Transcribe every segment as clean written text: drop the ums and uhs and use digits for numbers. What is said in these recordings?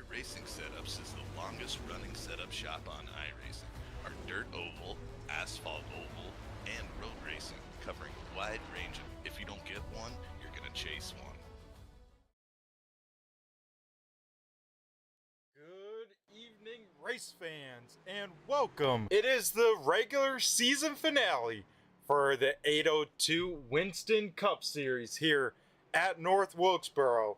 Racing Setups is the longest running setup shop on iRacing. Our dirt oval, asphalt oval, and road racing, covering a wide range of, if you don't get one, you're going to chase one. Good evening, race fans, and welcome. It is the regular season finale for the 802 Winston Cup Series here at North Wilkesboro.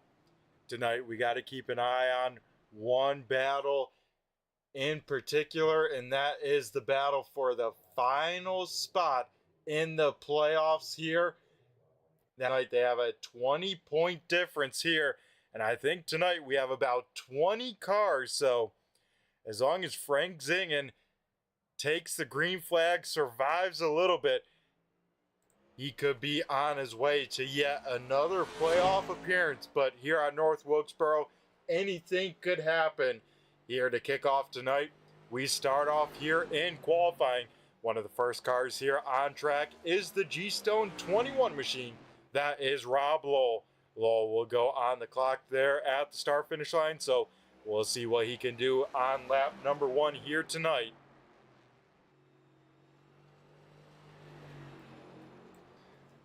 Tonight we got to keep an eye on one battle in particular, and that is the battle for the final spot in the playoffs here. Tonight they have a 20-point difference here, and I think tonight we have about 20 cars, so as long as Frank Zingen takes the green flag, survives a little bit, he could be on his way to yet another playoff appearance. But here at North Wilkesboro, anything could happen. Here to kick off tonight, we start off here in qualifying. One of the first cars here on track is the GStone 21 machine. That is Rob Lowell. Lowell will go on the clock there at the start-finish line, so we'll see what he can do on lap number 1 here tonight.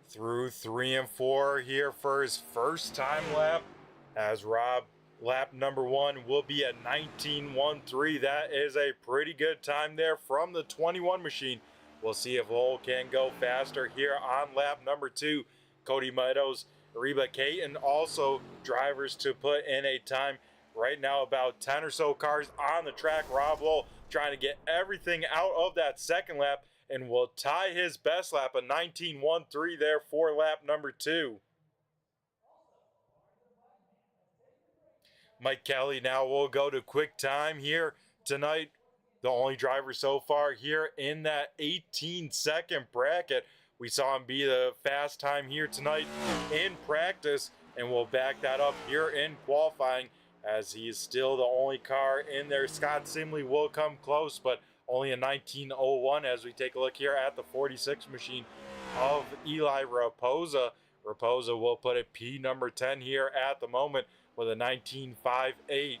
Through 3 and 4 here for his first time lap, as Rob, lap number 1 will be a 19.13. That is a pretty good time there from the 21 machine. We'll see if Lowell can go faster here on lap number 2. Cody Meadows, Reba Caton, also drivers to put in a time. Right now about 10 or so cars on the track. Rob Lowell trying to get everything out of that second lap, and will tie his best lap, a 19.13 there for lap number 2. Mike Kelly now will go to quick time here tonight. The only driver so far here in that 18-second bracket. We saw him be the fast time here tonight in practice, and we'll back that up here in qualifying, as he is still the only car in there. Scott Simley will come close, but only a 19.01 as we take a look here at the 46 machine of Eli Raposa. Raposa will put a P number 10 here at the moment with a 19.58.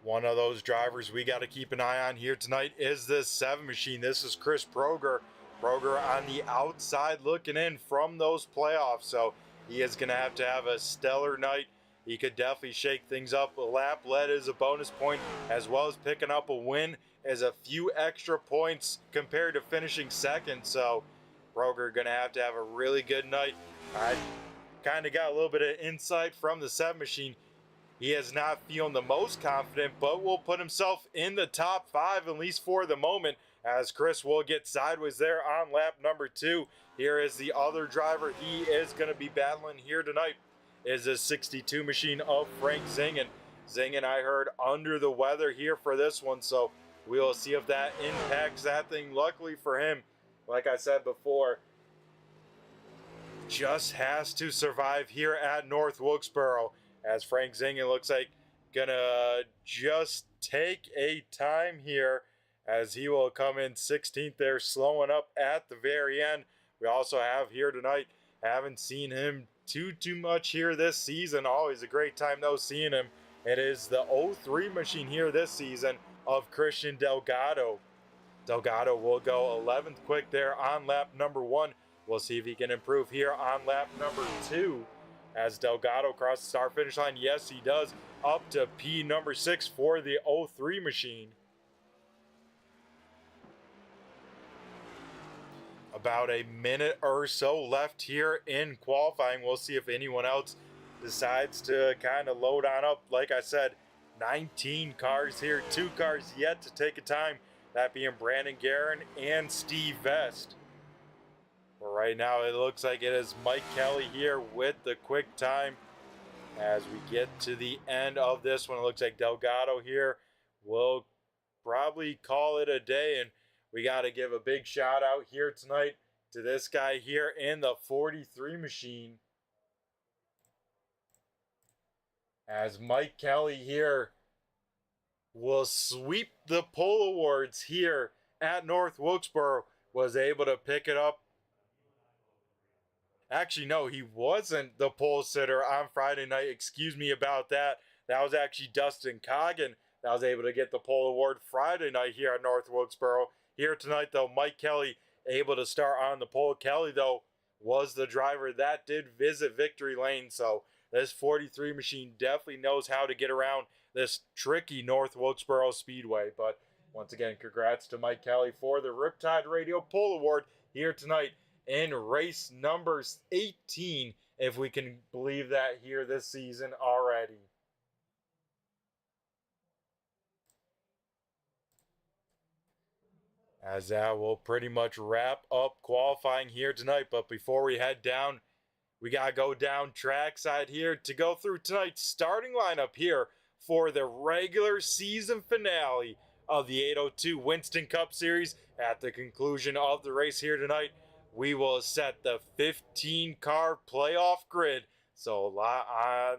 One of those drivers we got to keep an eye on here tonight is this 7 machine. This is Chris Proger. Proger on the outside looking in from those playoffs, so he is going to have a stellar night. He could definitely shake things up. A lap led is a bonus point, as well as picking up a win is a few extra points compared to finishing second. So Proger going to have a really good night. I kind of got a little bit of insight from the 7 machine. He is not feeling the most confident, but will put himself in the top 5, at least for the moment, as Chris will get sideways there on lap number 2. Here is the other driver he is going to be battling here tonight, is a 62 machine of Frank Zingen. Zingen, I heard, under the weather here for this one, so we'll see if that impacts that thing. Luckily for him, like I said before, just has to survive here at North Wilkesboro, as Frank Zingen looks like gonna just take a time here, as he will come in 16th there, slowing up at the very end. We also have here tonight Haven't seen him too much here this season. Always a great time though seeing him. It is the 03 machine here this season of Christian Delgado. Delgado will go 11th quick there on lap number 1. We'll see if he can improve here on lap number 2. As Delgado crosses the start finish line, yes he does, up to P number 6 for the 03 machine. About a minute or so left here in qualifying. We'll see if anyone else decides to kind of load on up. Like I said, 19 cars here, 2 cars yet to take a time, that being Brandon Guerin and Steve Vest. But right now it looks like it is Mike Kelly here with the quick time. As we get to the end of this one, it looks like Delgado here will probably call it a day, and we got to give a big shout out here tonight to this guy here in the 43 machine. As Mike Kelly here will sweep the pole awards here at North Wilkesboro, was able to pick it up. Actually, no, he wasn't the pole sitter on Friday night. Excuse me about that. That was actually Dustin Coggin that was able to get the pole award Friday night here at North Wilkesboro. Here tonight, though, Mike Kelly able to start on the pole. Kelly, though, was the driver that did visit victory lane, so this 43 machine definitely knows how to get around this tricky North Wilkesboro Speedway. But once again, congrats to Mike Kelly for the Riptide Radio Pole Award here tonight in race number 18, if we can believe that here this season already. As that will pretty much wrap up qualifying here tonight. But before we head down, we got to go down trackside here to go through tonight's starting lineup here for the regular season finale of the 802 Winston Cup Series. At the conclusion of the race here tonight, we will set the 15-car playoff grid. So a lot on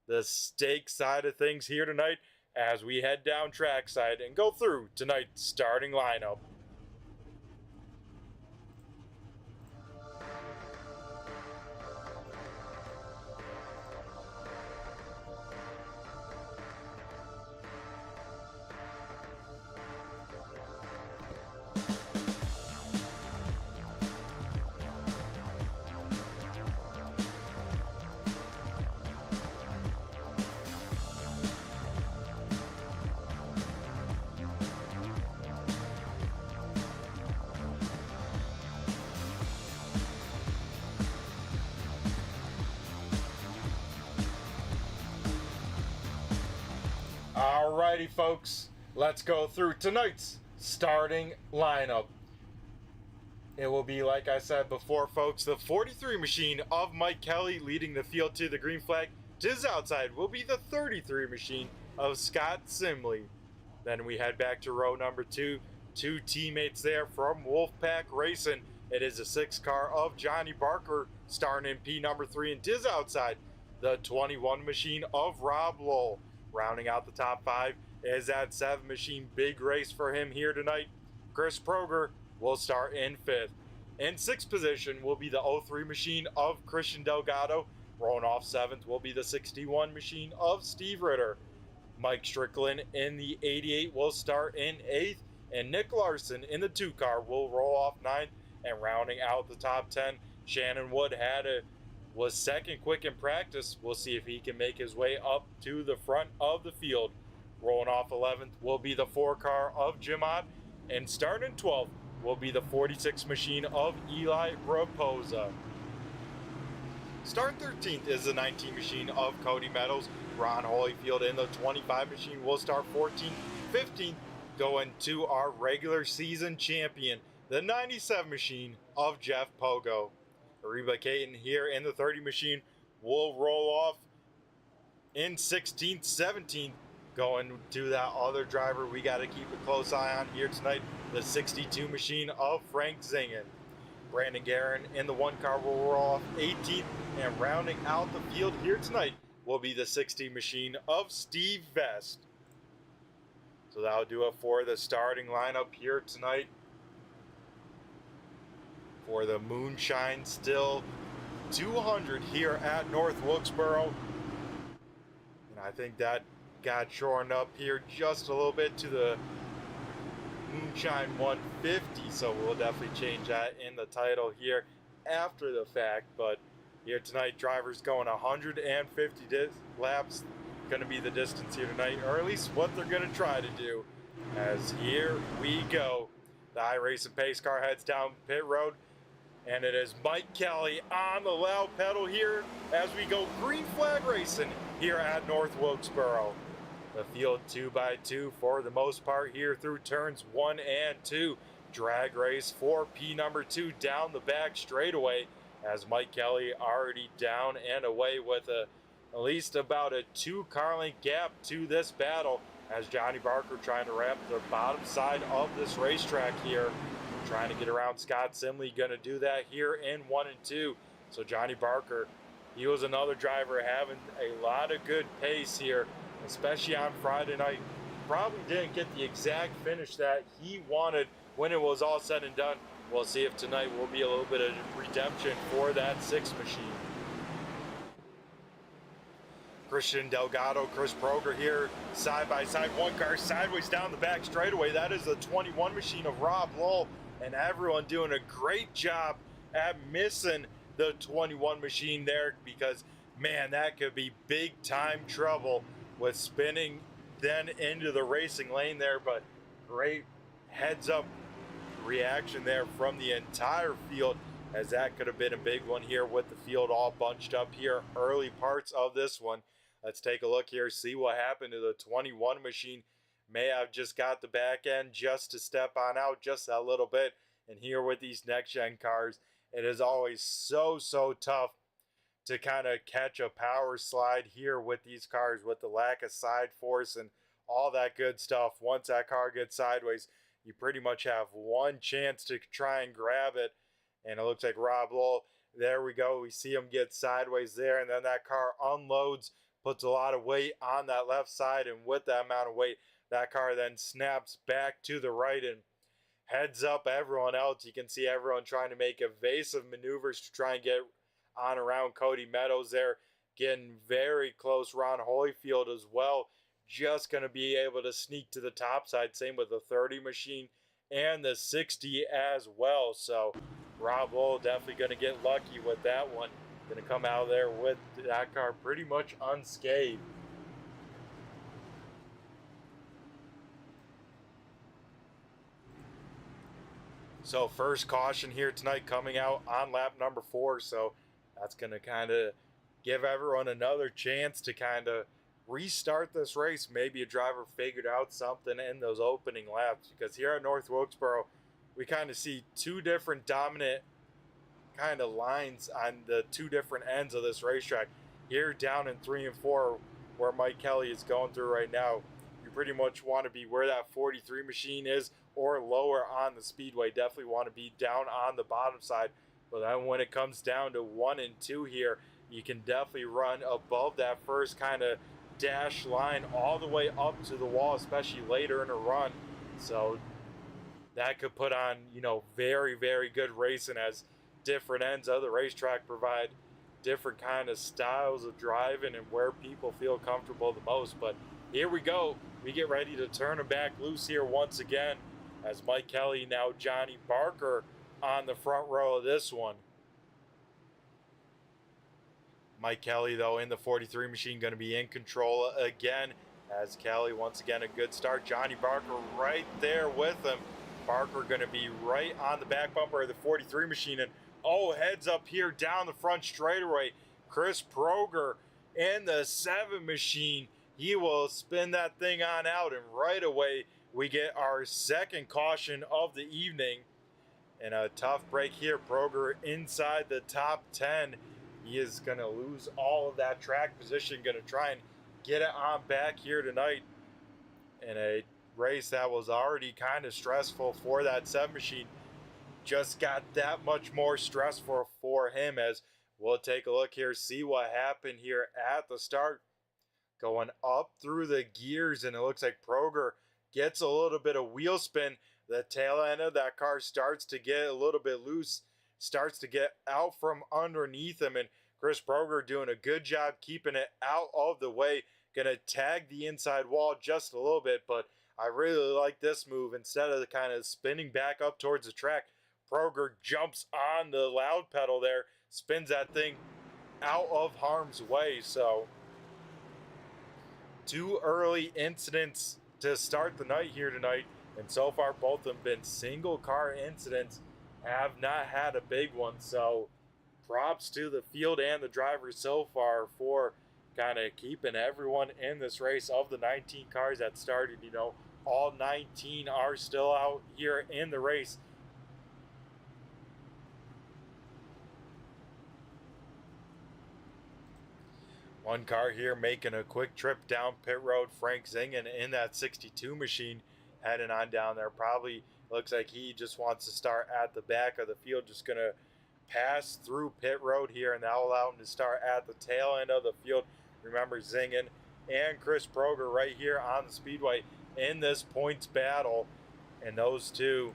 the stake side of things here tonight as we head down trackside and go through tonight's starting lineup. Alrighty, folks, let's go through tonight's starting lineup. It will be, like I said before, folks, the 43 machine of Mike Kelly leading the field to the green flag. To his outside will be the 33 machine of Scott Simley. Then we head back to row number 2. 2 teammates there from Wolfpack Racing. It is a 6 car of Johnny Barker starting in P number 3. And to his outside, the 21 machine of Rob Lowell. Rounding out the top 5 is that 7 machine. Big race for him here tonight. Chris Proger will start in 5th. In 6th position will be the 03 machine of Christian Delgado. Rolling off 7th will be the 61 machine of Steve Ritter. Mike Strickland in the 88 will start in 8th. And Nick Larson in the 2 car will roll off 9th. And rounding out the top 10, Shannon Wood was second quick in practice. We'll see if he can make his way up to the front of the field. Rolling off 11th will be the 4 car of Jim Ott, and starting 12th will be the 46 machine of Eli Raposa. Start 13th is the 19 machine of Cody Meadows. Ron Holyfield in the 25 machine will start 14th. 15th going to our regular season champion, the 97 machine of Jeff Pogo. Reba Caton here in the 30 machine will roll off in 16th. 17th going to that other driver we got to keep a close eye on here tonight, the 62 machine of Frank Zingen. Brandon Guerin in the 1 car will roll off 18th, and rounding out the field here tonight will be the 60 machine of Steve Vest. So that'll do it for the starting lineup here tonight. For the Moonshine, still 200 here at North Wilkesboro. And I think that got shortened up here just a little bit to the Moonshine 150, so we'll definitely change that in the title here after the fact. But here tonight, drivers going 150 laps, going to be the distance here tonight, or at least what they're going to try to do. As here we go, the iRacing pace car heads down pit road, and it is Mike Kelly on the loud pedal here as we go green flag racing here at North Wilkesboro. The field 2x2 for the most part here through turns 1 and 2. Drag race for P number 2 down the back straightaway, as Mike Kelly already down and away with at least about a 2-car length gap to this battle, as Johnny Barker trying to wrap the bottom side of this racetrack here, trying to get around Scott Simley. Going to do that here in 1 and 2. So Johnny Barker, he was another driver having a lot of good pace here, especially on Friday night. Probably didn't get the exact finish that he wanted when it was all said and done. We'll see if tonight will be a little bit of redemption for that 6 machine. Christian Delgado, Chris Proger here, side by side, 1 car sideways down the back straightaway. That is the 21 machine of Rob Lowell, and everyone doing a great job at missing the 21 machine there, because man, that could be big time trouble with spinning then into the racing lane there. But great heads up reaction there from the entire field, as that could have been a big one here with the field all bunched up here early parts of this one. Let's take a look here, see what happened to the 21 machine. May have just got the back end just to step on out just a little bit. And here with these next gen cars, it is always so tough to kind of catch a power slide here with these cars, with the lack of side force and all that good stuff. Once that car gets sideways, you pretty much have one chance to try and grab it. And it looks like Rob Lowell, there we go, we see him get sideways there, and then that car unloads, puts a lot of weight on that left side, and with that amount of weight, that car then snaps back to the right and heads up everyone else. You can see everyone trying to make evasive maneuvers to try and get on around Cody Meadows there, getting very close. Ron Holyfield as well, just going to be able to sneak to the top side. Same with the 30 machine and the 60 as well. So Rob Lowell definitely going to get lucky with that one. Going to come out of there with that car pretty much unscathed. So first caution here tonight coming out on lap number 4. So that's going to kind of give everyone another chance to kind of restart this race. Maybe a driver figured out something in those opening laps, because here at North Wilkesboro, we kind of see 2 different dominant kind of lines on the 2 different ends of this racetrack. Here down in 3 and 4, where Mike Kelly is going through right now, you pretty much want to be where that 43 machine is or lower on the speedway. Definitely want to be down on the bottom side. But then when it comes down to 1 and 2 here, you can definitely run above that first kind of dash line all the way up to the wall, especially later in a run. So that could put on, you know, very good racing, as different ends of the racetrack provide different kind of styles of driving and where people feel comfortable the most. But here we go, we get ready to turn them back loose here once again, as Mike Kelly, now Johnny Barker on the front row of this one. Mike Kelly, though, in the 43 machine, going to be in control again, as Kelly, once again, a good start. Johnny Barker right there with him. Barker going to be right on the back bumper of the 43 machine, and oh, heads up here down the front straightaway, Chris Proger in the 7 machine. He will spin that thing on out, and right away we get our second caution of the evening. And a tough break here. Proger inside the top 10. He is going to lose all of that track position. Going to try and get it on back here tonight in a race that was already kind of stressful for that 7 machine. Just got that much more stressful for him, as we'll take a look here, see what happened here at the start. Going up through the gears, and it looks like Proger gets a little bit of wheel spin. The tail end of that car starts to get a little bit loose. starts to get out from underneath him, and Chris Broger doing a good job keeping it out of the way. Gonna tag the inside wall just a little bit, but I really like this move. Instead of kind of spinning back up towards the track, Broger jumps on the loud pedal there, spins that thing out of harm's way. So 2 early incidents to start the night here tonight, and so far both of them been single car incidents, have not had a big one. So props to the field and the drivers so far for kind of keeping everyone in this race. Of the 19 cars that started, you know, all 19 are still out here in the race. One car here making a quick trip down pit road, Frank Zingen in that 62 machine heading on down there. Probably looks like he just wants to start at the back of the field, just going to pass through pit road here, and that'll allow him to start at the tail end of the field. Remember, Zingen and Chris Broger right here on the speedway in this points battle, and those two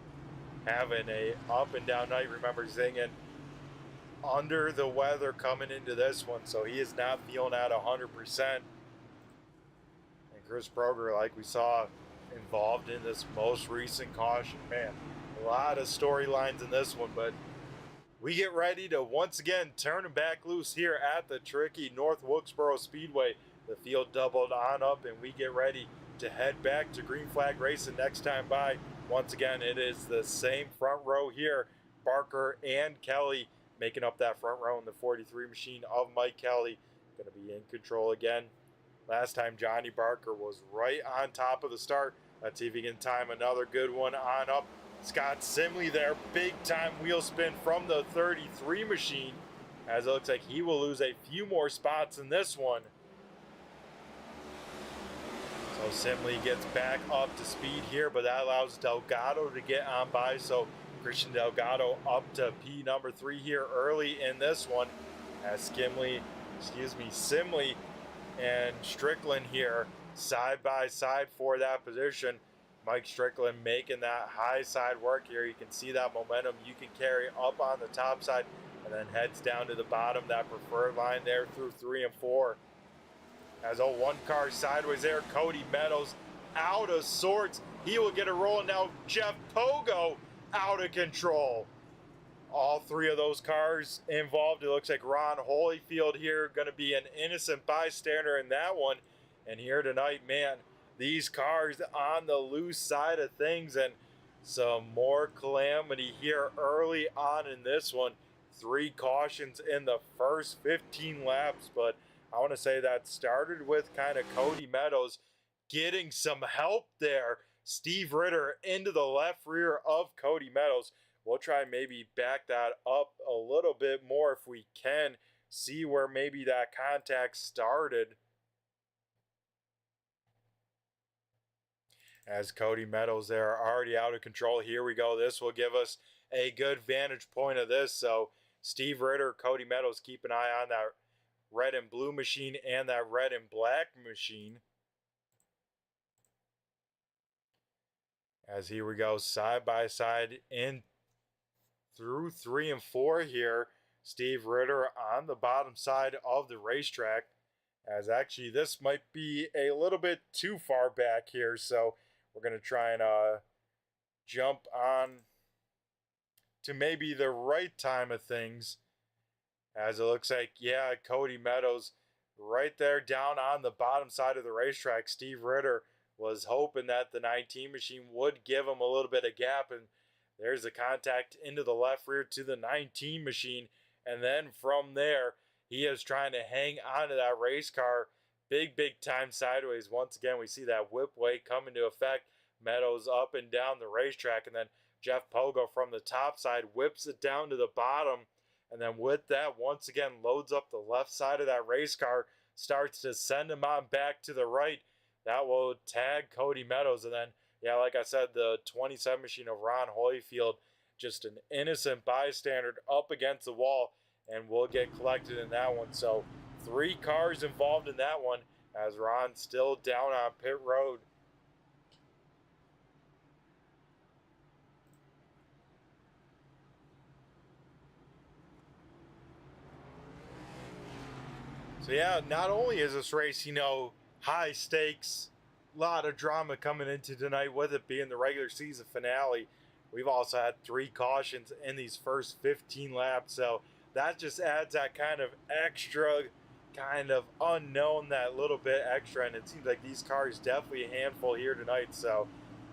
having a up and down night. Remember, Zingen under the weather coming into this one, so he is not feeling at 100%. And Chris Broger, like we saw, involved in this most recent caution. Man, a lot of storylines in this one, but we get ready to once again turn him back loose here at the tricky North Wilkesboro Speedway. The field doubled on up, and we get ready to head back to Green Flag Racing next time by. Once again, it is the same front row here. Barker and Kelly making up that front row in the 43 machine of Mike Kelly. Going to be in control again. Last time Johnny Barker was right on top of the start. Let's see if he can time another good one on up. Scott Simley there, big time wheel spin from the 33 machine, as it looks like he will lose a few more spots in this one. So Simley gets back up to speed here, but that allows Delgado to get on by. So Christian Delgado up to P number 3 here early in this one, as Simley and Strickland here side by side for that position. Mike Strickland making that high side work here. You can see that momentum you can carry up on the top side, and then heads down to the bottom, that preferred line there through 3 and 4. As a one car sideways there, Cody Meadows out of sorts. He will get a roll, and now Jeff Pogo out of control. All 3 of those cars involved. It looks like Ron Holyfield here going to be an innocent bystander in that one. And here tonight, man, these cars on the loose side of things, and some more calamity here early on in this one. 3 cautions in the first 15 laps, but I want to say that started with kind of Cody Meadows getting some help there. Steve Ritter into the left rear of Cody Meadows. We'll try and maybe back that up a little bit more if we can. See where maybe that contact started. As Cody Meadows there already out of control. Here we go. This will give us a good vantage point of this. So Steve Ritter, Cody Meadows, keep an eye on that red and blue machine and that red and black machine. As here we go, side by side in through 3 and 4 here. Steve Ritter on the bottom side of the racetrack. As actually this might be a little bit too far back here, so we're going to try and jump on to maybe the right time of things. As it looks like, yeah, Cody Meadows right there down on the bottom side of the racetrack. Steve Ritter was hoping that the 19 machine would give him a little bit of gap, and there's a contact into the left rear to the 19 machine, and then from there he is trying to hang on to that race car big time sideways. Once again, we see that whip weight come into effect. Meadows up and down the racetrack, and then Jeff Pogo from the top side whips it down to the bottom, and then with that, once again, loads up the left side of that race car, starts to send him on back to the right. That will tag Cody Meadows, and then, yeah, like I said, the 27 machine of Ron Holyfield, just an innocent bystander up against the wall, and will get collected in that one. So 3 cars involved in that one, as Ron's still down on pit road. So yeah, not only is this race, high stakes, a lot of drama coming into tonight with it being the regular season finale, we've also had 3 cautions in these first 15 laps. So that just adds that kind of extra, kind of unknown, that little bit extra. And it seems like these cars definitely a handful here tonight. So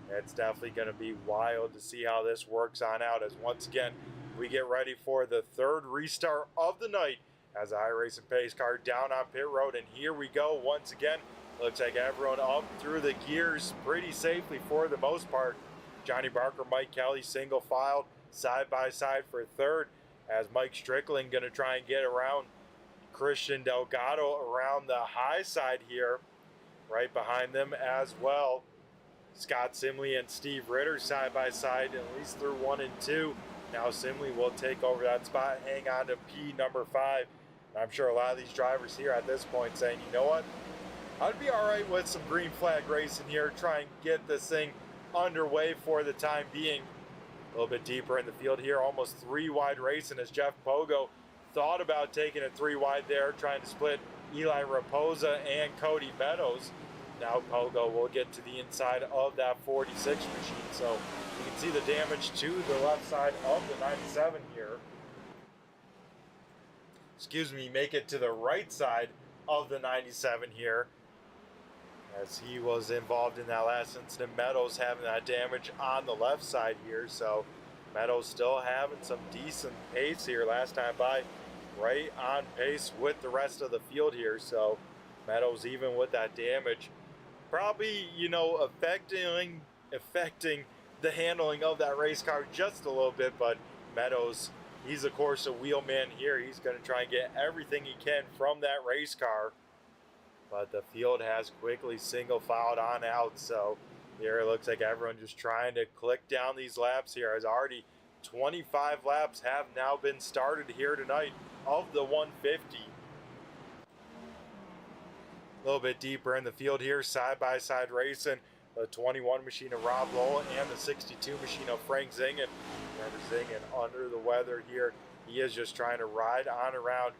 it's definitely going to be wild to see how this works on out, as once again, we get ready for the 3rd restart of the night as the iRacing pace car down on pit road. And here we go once again. Looks like everyone up through the gears pretty safely for the most part. Johnny Barker, Mike Kelly single filed side by side for 3rd, as Mike Strickland going to try and get around Christian Delgado around the high side here. Right behind them as well, Scott Simley and Steve Ritter side by side, at least through 1 and 2. Now Simley will take over that spot, hang on to P number 5. I'm sure a lot of these drivers here at this point saying, you know what, I'd be all right with some green flag racing here, try and get this thing underway for the time being. A little bit deeper in the field here, almost 3 wide racing, as Jeff Pogo thought about taking it 3 wide there, trying to split Eli Raposa and Cody Meadows. Now Pogo will get to the inside of that 46 machine, so you can see the damage to the left side of the 97 here. Make it to the right side of the 97 here, as he was involved in that last incident. Meadows having that damage on the left side here, so Meadows still having some decent pace here last time by, right on pace with the rest of the field here. So Meadows, even with that damage, probably, affecting the handling of that race car just a little bit. But Meadows, he's of course a wheelman here. He's going to try and get everything he can from that race car. But the field has quickly single filed on out. So here it looks like everyone just trying to click down these laps here, as already 25 laps have now been started here tonight of the 150. A little bit deeper in the field here, side by side racing, the 21 machine of Rob Lowell and the 62 machine of Frank Zingen. Remember, Zingen under the weather here. He is just trying to ride on around.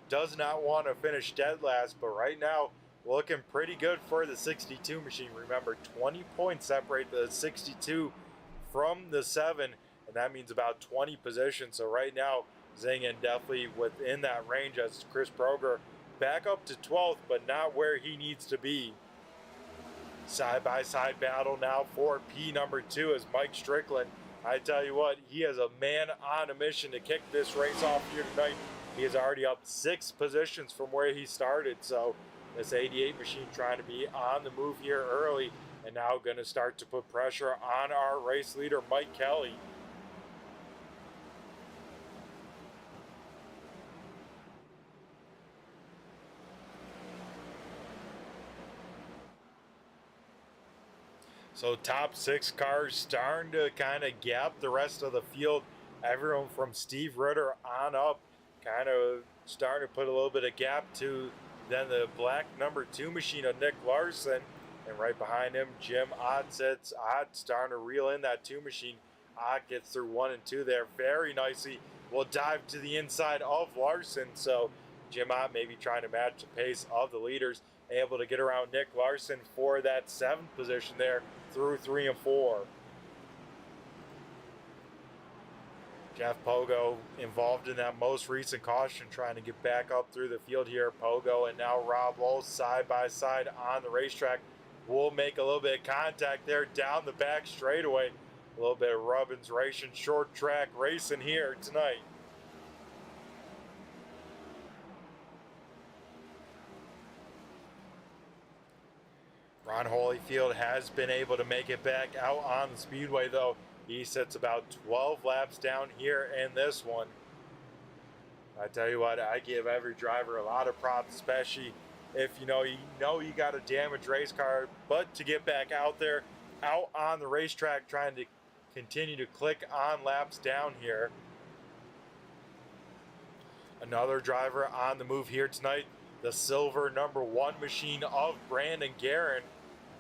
Does not want to finish dead last, but right now looking pretty good for the 62 machine. Remember, 20 points separate the 62 from the 7, and that means about 20 positions. So right now, Zingen definitely within that range, as Chris Proger back up to 12th, but not where he needs to be. Side-by-side battle now for P number 2 is Mike Strickland. I tell you what, he is a man on a mission to kick this race off here tonight. He is already up 6 positions from where he started, so this 88 machine trying to be on the move here early, and now going to start to put pressure on our race leader, Mike Kelly. So top 6 cars starting to kind of gap the rest of the field. Everyone from Steve Ritter on up kind of starting to put a little bit of gap to then the black number 2 machine of Nick Larson. And right behind him, Jim Ott sits. Ott starting to reel in that 2 machine. Ott gets through 1 and 2 there very nicely. Will dive to the inside of Larson. So Jim Ott maybe trying to match the pace of the leaders. Able to get around Nick Larson for that 7th position there through 3 and 4. Jeff Pogo involved in that most recent caution, trying to get back up through the field here. Pogo and now Rob Lowell side by side on the racetrack. Will make a little bit of contact there down the back straightaway. A little bit of Rubbins racing, short track racing here tonight. Ron Holyfield has been able to make it back out on the speedway, though. He sits about 12 laps down here in this one. I tell you what, I give every driver a lot of props, especially if you got a damaged race car, but to get back out there, out on the racetrack, trying to continue to click on laps down here. Another driver on the move here tonight, the silver number 1 machine of Brandon Guerin.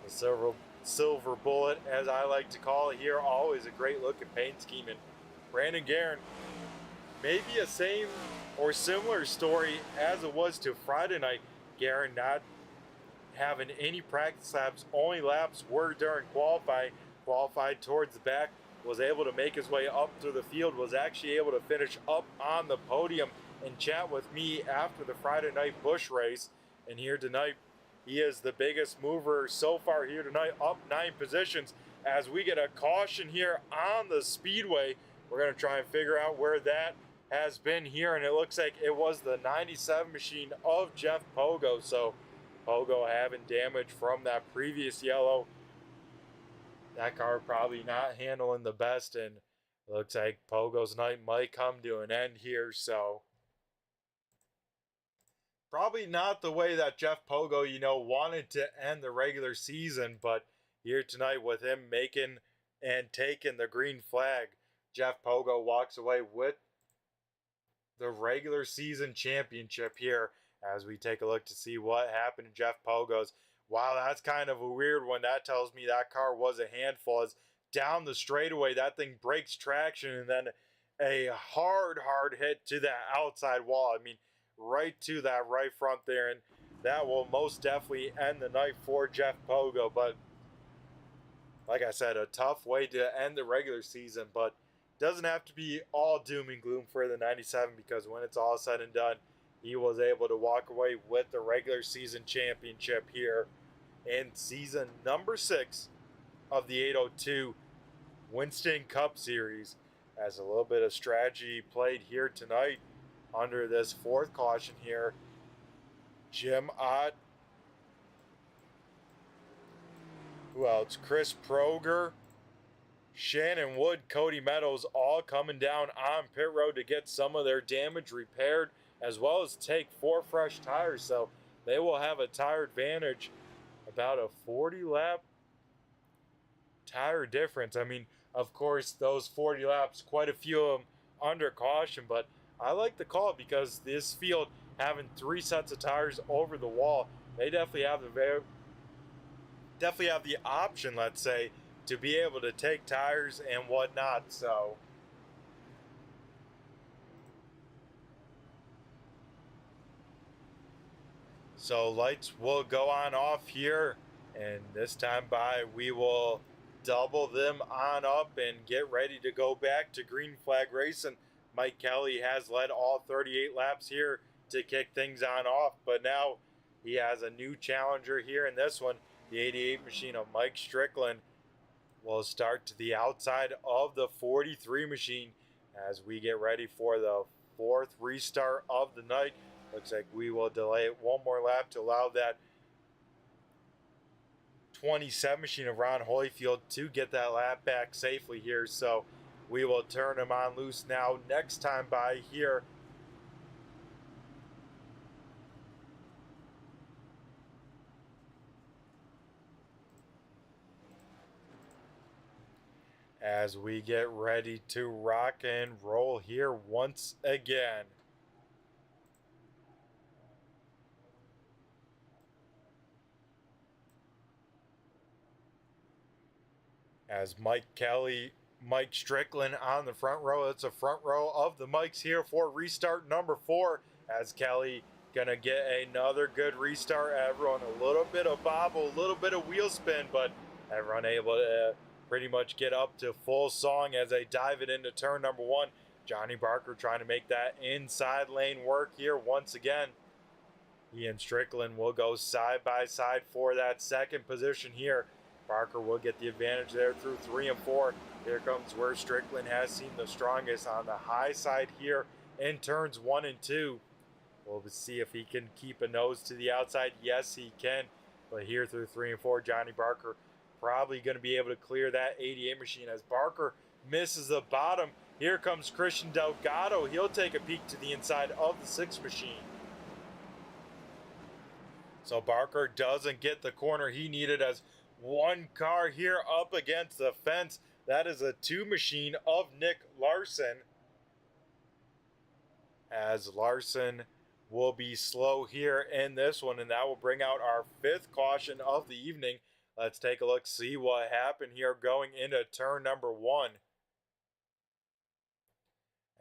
The silver bullet, as I like to call it here, always a great looking paint scheme. And Brandon Guerin maybe a same or similar story as it was to Friday night. Garen not having any practice laps, only laps were during qualifying. Qualified towards the back, was able to make his way up through the field, was actually able to finish up on the podium and chat with me after the Friday night Busch race. And here tonight, he is the biggest mover so far here tonight, up 9 positions as we get a caution here on the speedway. We're going to try and figure out where that has been here, and it looks like it was the 97 machine of Jeff Pogo. So Pogo having damage from that previous yellow. That car probably not handling the best, and it looks like Pogo's night might come to an end here. So probably not the way that Jeff Pogo, wanted to end the regular season, but here tonight with him making and taking the green flag, Jeff Pogo walks away with the regular season championship here as we take a look to see what happened to Jeff Pogo's. Wow, that's kind of a weird one. That tells me that car was a handful. As down the straightaway, that thing breaks traction, and then a hard hit to that outside wall. I mean, right to that right front there, and that will most definitely end the night for Jeff Pogo. But like I said, a tough way to end the regular season, but doesn't have to be all doom and gloom for the 97, because when it's all said and done, he was able to walk away with the regular season championship here in season number 6 of the 802 Winston Cup Series. As a little bit of strategy played here tonight under this 4th caution here. Jim Ott. Who else? Chris Proger, Shannon Wood, Cody Meadows, all coming down on pit road to get some of their damage repaired, as well as take 4 fresh tires. So they will have a tire advantage, about a 40 lap tire difference. I mean, of course, those 40 laps, quite a few of them under caution, but I like the call because this field having 3 sets of tires over the wall, they definitely have the option, let's say, to be able to take tires and whatnot. So lights will go on off here, and this time we will double them on up and get ready to go back to green flag racing. Mike Kelly has led all 38 laps here to kick things on off, but now he has a new challenger here in this one. The 88 machine of Mike Strickland will start to the outside of the 43 machine as we get ready for the 4th restart of the night. Looks like we will delay it one more lap to allow that 27 machine of Ron Holyfield to get that lap back safely here. So we will turn him on loose now next time by here. As we get ready to rock and roll here once again. As Mike Strickland on the front row. It's a front row of the mics here for restart number 4. As Kelly gonna get another good restart. Everyone a little bit of bobble, a little bit of wheel spin, but everyone able to pretty much get up to full song as they dive it into turn number 1. Johnny Barker trying to make that inside lane work here once again. He and Strickland will go side by side for that second position here. Barker will get the advantage there through 3 and 4. Here comes where Strickland has seen the strongest on the high side here in turns 1 and 2. We'll see if he can keep a nose to the outside. Yes, he can. But here through 3 and 4, Johnny Barker probably going to be able to clear that 88 machine as Barker misses the bottom. Here comes Christian Delgado. He'll take a peek to the inside of the 6 machine. So Barker doesn't get the corner he needed as one car here up against the fence. That is a 2 machine of Nick Larson. As Larson will be slow here in this one, and that will bring out our 5th caution of the evening. Let's take a look, see what happened here going into turn number 1.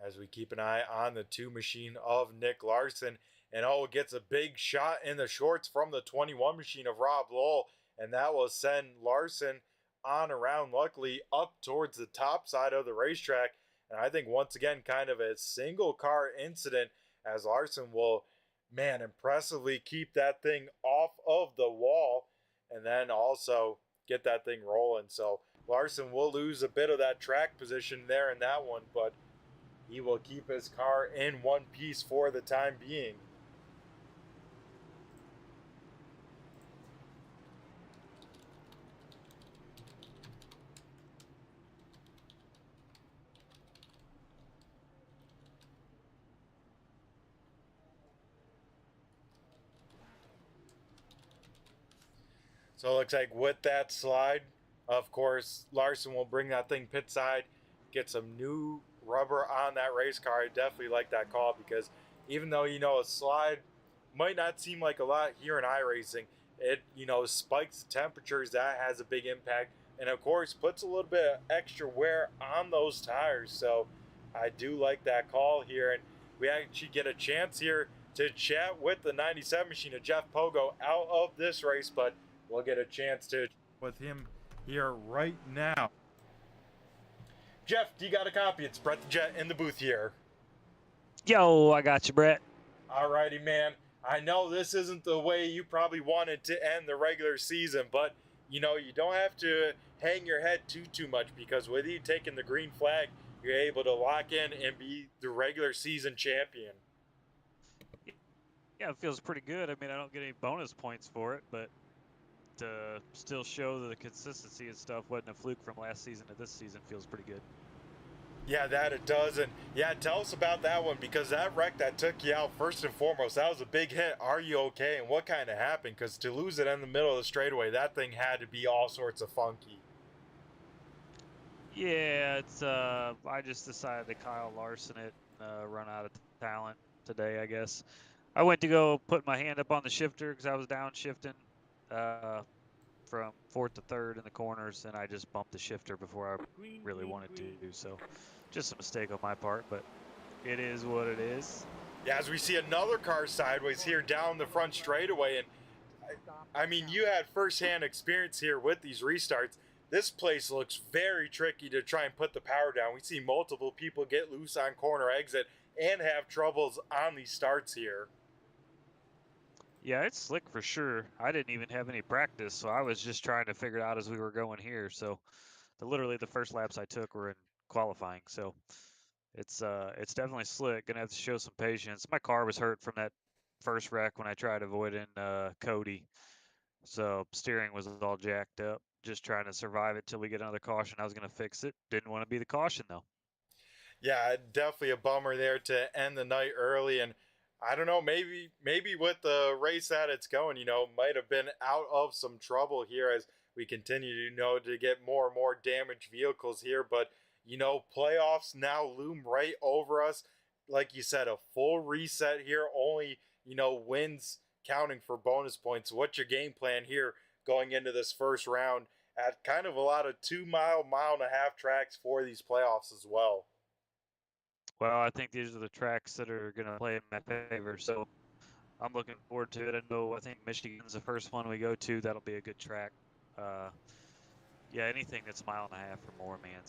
as we keep an eye on the 2 machine of Nick Larson. And gets a big shot in the shorts from the 21 machine of Rob Lowell, and that will send Larson on around, luckily, up towards the top side of the racetrack. And I think once again, kind of a single car incident, as Larson will, impressively keep that thing off of the wall and then also get that thing rolling. So Larson will lose a bit of that track position there in that one, but he will keep his car in one piece for the time being. So it looks like with that slide, of course, Larson will bring that thing pit side, get some new rubber on that race car. I definitely like that call, because even though, a slide might not seem like a lot here in iRacing, it, spikes the temperatures. That has a big impact. And of course, puts a little bit of extra wear on those tires. So I do like that call here. And we actually get a chance here to chat with the 97 machine of Jeff Pogo out of this race, but we'll get a chance to with him here right now. Jeff, do you got a copy? It's Brett the Jet in the booth here. Yo, I got you, Brett. Alrighty, man. I know this isn't the way you probably wanted to end the regular season, but you don't have to hang your head too much, because with you taking the green flag, you're able to lock in and be the regular season champion. Yeah, it feels pretty good. I mean, I don't get any bonus points for it, but to still show the consistency and stuff wasn't a fluke from last season to this season feels pretty good. Yeah, that it does. And yeah, tell us about that one, because that wreck that took you out, first and foremost, that was a big hit. Are you okay? And what kind of happened? Because to lose it in the middle of the straightaway, that thing had to be all sorts of funky. Yeah, it's I just decided to Kyle Larson it, run out of talent today, I guess. I went to go put my hand up on the shifter because I was downshifting from 4th to 3rd in the corners, and I just bumped the shifter before I really wanted to do so. Just a mistake on my part, but it is what it is. Yeah, as we see another car sideways here down the front straightaway, and I mean, you had first-hand experience here with these restarts. This place looks very tricky to try and put the power down. We see multiple people get loose on corner exit and have troubles on these starts here. Yeah, it's slick for sure. I didn't even have any practice, so I was just trying to figure it out as we were going here. So literally the first laps I took were in qualifying. So it's definitely slick. Gonna have to show some patience. My car was hurt from that first wreck when I tried avoiding Cody. So steering was all jacked up. Just trying to survive it till we get another caution. I was gonna fix it. Didn't want to be the caution though. Yeah, definitely a bummer there to end the night early. And I don't know, maybe with the race that it's going, might have been out of some trouble here as we continue to get more and more damaged vehicles here. But playoffs now loom right over us. Like you said, a full reset here, only wins counting for bonus points. What's your game plan here going into this first round at kind of a lot of 2 mile and a half tracks for these playoffs as well? Well, I think these are the tracks that are going to play in my favor, so I'm looking forward to it. I think Michigan's the first one we go to. That'll be a good track. Yeah, anything that's 1.5 miles or more, man.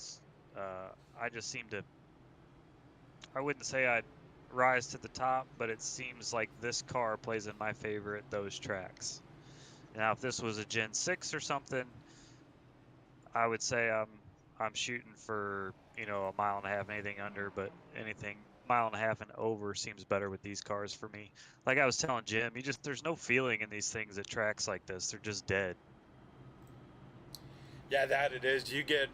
I just seem to, I wouldn't say I'd rise to the top, but it seems like this car plays in my favor at those tracks. Now, if this was a Gen 6 or something, I would say I'm shooting for 1.5 miles, anything under, but anything 1.5 miles and over seems better with these cars for me. Like I was telling Jim, there's no feeling in these things at tracks like this. They're just dead. Yeah, that it is. You get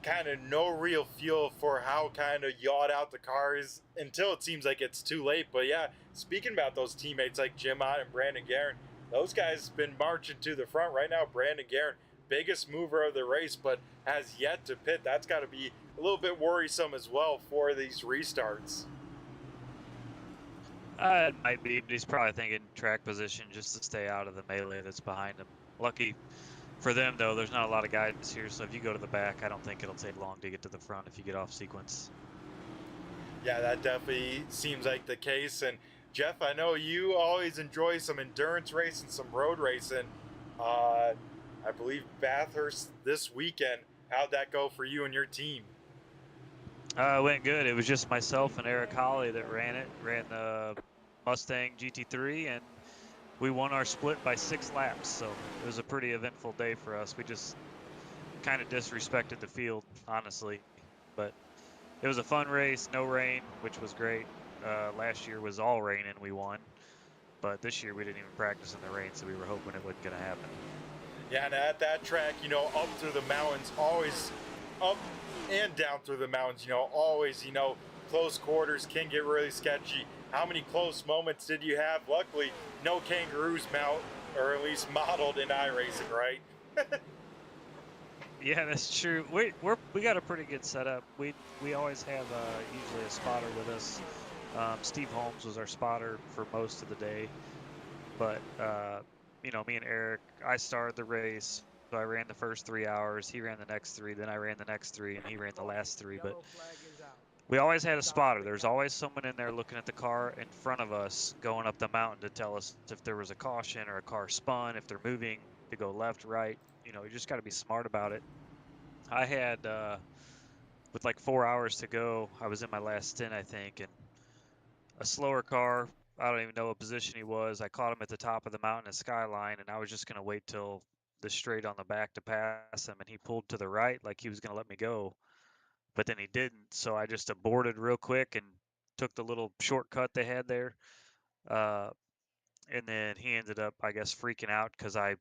kind of no real feel for how kind of yawed out the car is until it seems like it's too late. But yeah, speaking about those teammates like Jim Ott and Brandon Guerin, those guys been marching to the front right now. Brandon Guerin, biggest mover of the race, but has yet to pit. That's got to be a little bit worrisome as well for these restarts. It might be, but he's probably thinking track position just to stay out of the melee that's behind him. Lucky for them, though, there's not a lot of guidance here, so if you go to the back, I don't think it'll take long to get to the front if you get off sequence. Yeah, that definitely seems like the case. And Jeff, I know you always enjoy some endurance racing, some road racing. Uh, I believe Bathurst this weekend. How'd that go for you and your team? It went good. It was just myself and Eric Holly that ran the Mustang GT3, and we won our split by 6 laps. So it was a pretty eventful day for us. We just kind of disrespected the field, honestly. But it was a fun race, no rain, which was great. Last year was all rain and we won. But this year we didn't even practice in the rain, so we were hoping it wasn't going to happen. Yeah, and at that track, up through the mountains, always up and down through the mountains, always, close quarters can get really sketchy. How many close moments did you have? Luckily, no kangaroos mount, or at least modeled in iRacing, right? Yeah, that's true. We got a pretty good setup. We always have usually a spotter with us. Steve Holmes was our spotter for most of the day, but me and Eric, I started the race, so I ran the first 3 hours. He ran the next 3, then I ran the next 3, and he ran the last 3. But we always had a spotter. There's always someone in there looking at the car in front of us going up the mountain to tell us if there was a caution or a car spun, if they're moving to go left, right. You just got to be smart about it. I had, with like 4 hours to go, I was in my last stint, I think, and a slower car, I don't even know what position he was. I caught him at the top of the mountain at Skyline, and I was just going to wait till the straight on the back to pass him, and he pulled to the right like he was going to let me go, but then he didn't. So I just aborted real quick and took the little shortcut they had there. Uh, and then he ended up, I guess, freaking out because I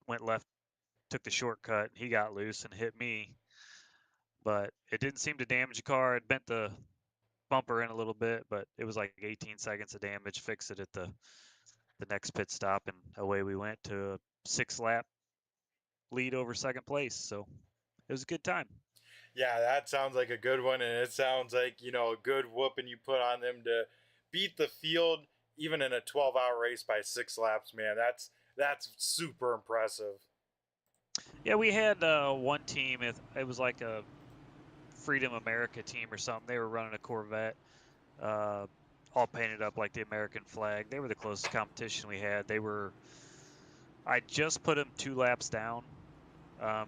went left, took the shortcut, and he got loose and hit me. But it didn't seem to damage the car. It bent the bumper in a little bit, but it was like 18 seconds of damage. Fixed it at the next pit stop, and away we went to a 6-lap lead over second place. So it was a good time. Yeah, that sounds like a good one, and it sounds like, a good whooping you put on them to beat the field, even in a 12-hour race by 6 laps, man. That's super impressive. Yeah, we had one team. It was like a Freedom America team or something. They were running a Corvette, all painted up like the American flag. They were the closest competition we had. I just put them 2 laps down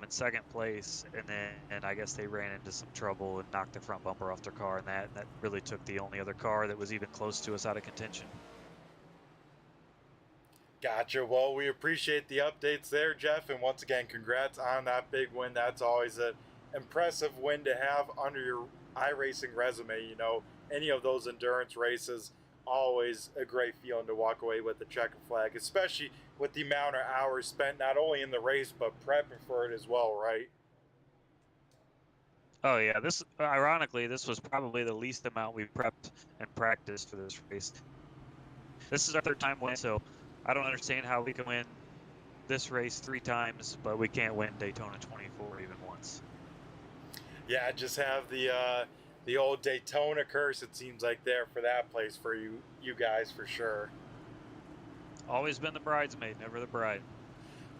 in second place, and I guess they ran into some trouble and knocked the front bumper off their car, and that really took the only other car that was even close to us out of contention. Gotcha. Well, we appreciate the updates there, Jeff, and once again, congrats on that big win. That's always an impressive win to have under your iRacing resume. Any of those endurance races, always a great feeling to walk away with the checkered flag, especially with the amount of hours spent not only in the race but prepping for it as well, right? Oh yeah, ironically, this was probably the least amount we prepped and practiced for this race. This is our 3rd time win, so I don't understand how we can win this race 3 times, but we can't win Daytona 24 even once. Yeah, just have the old Daytona curse, it seems like, there for that place for you guys for sure. Always been the bridesmaid, never the bride.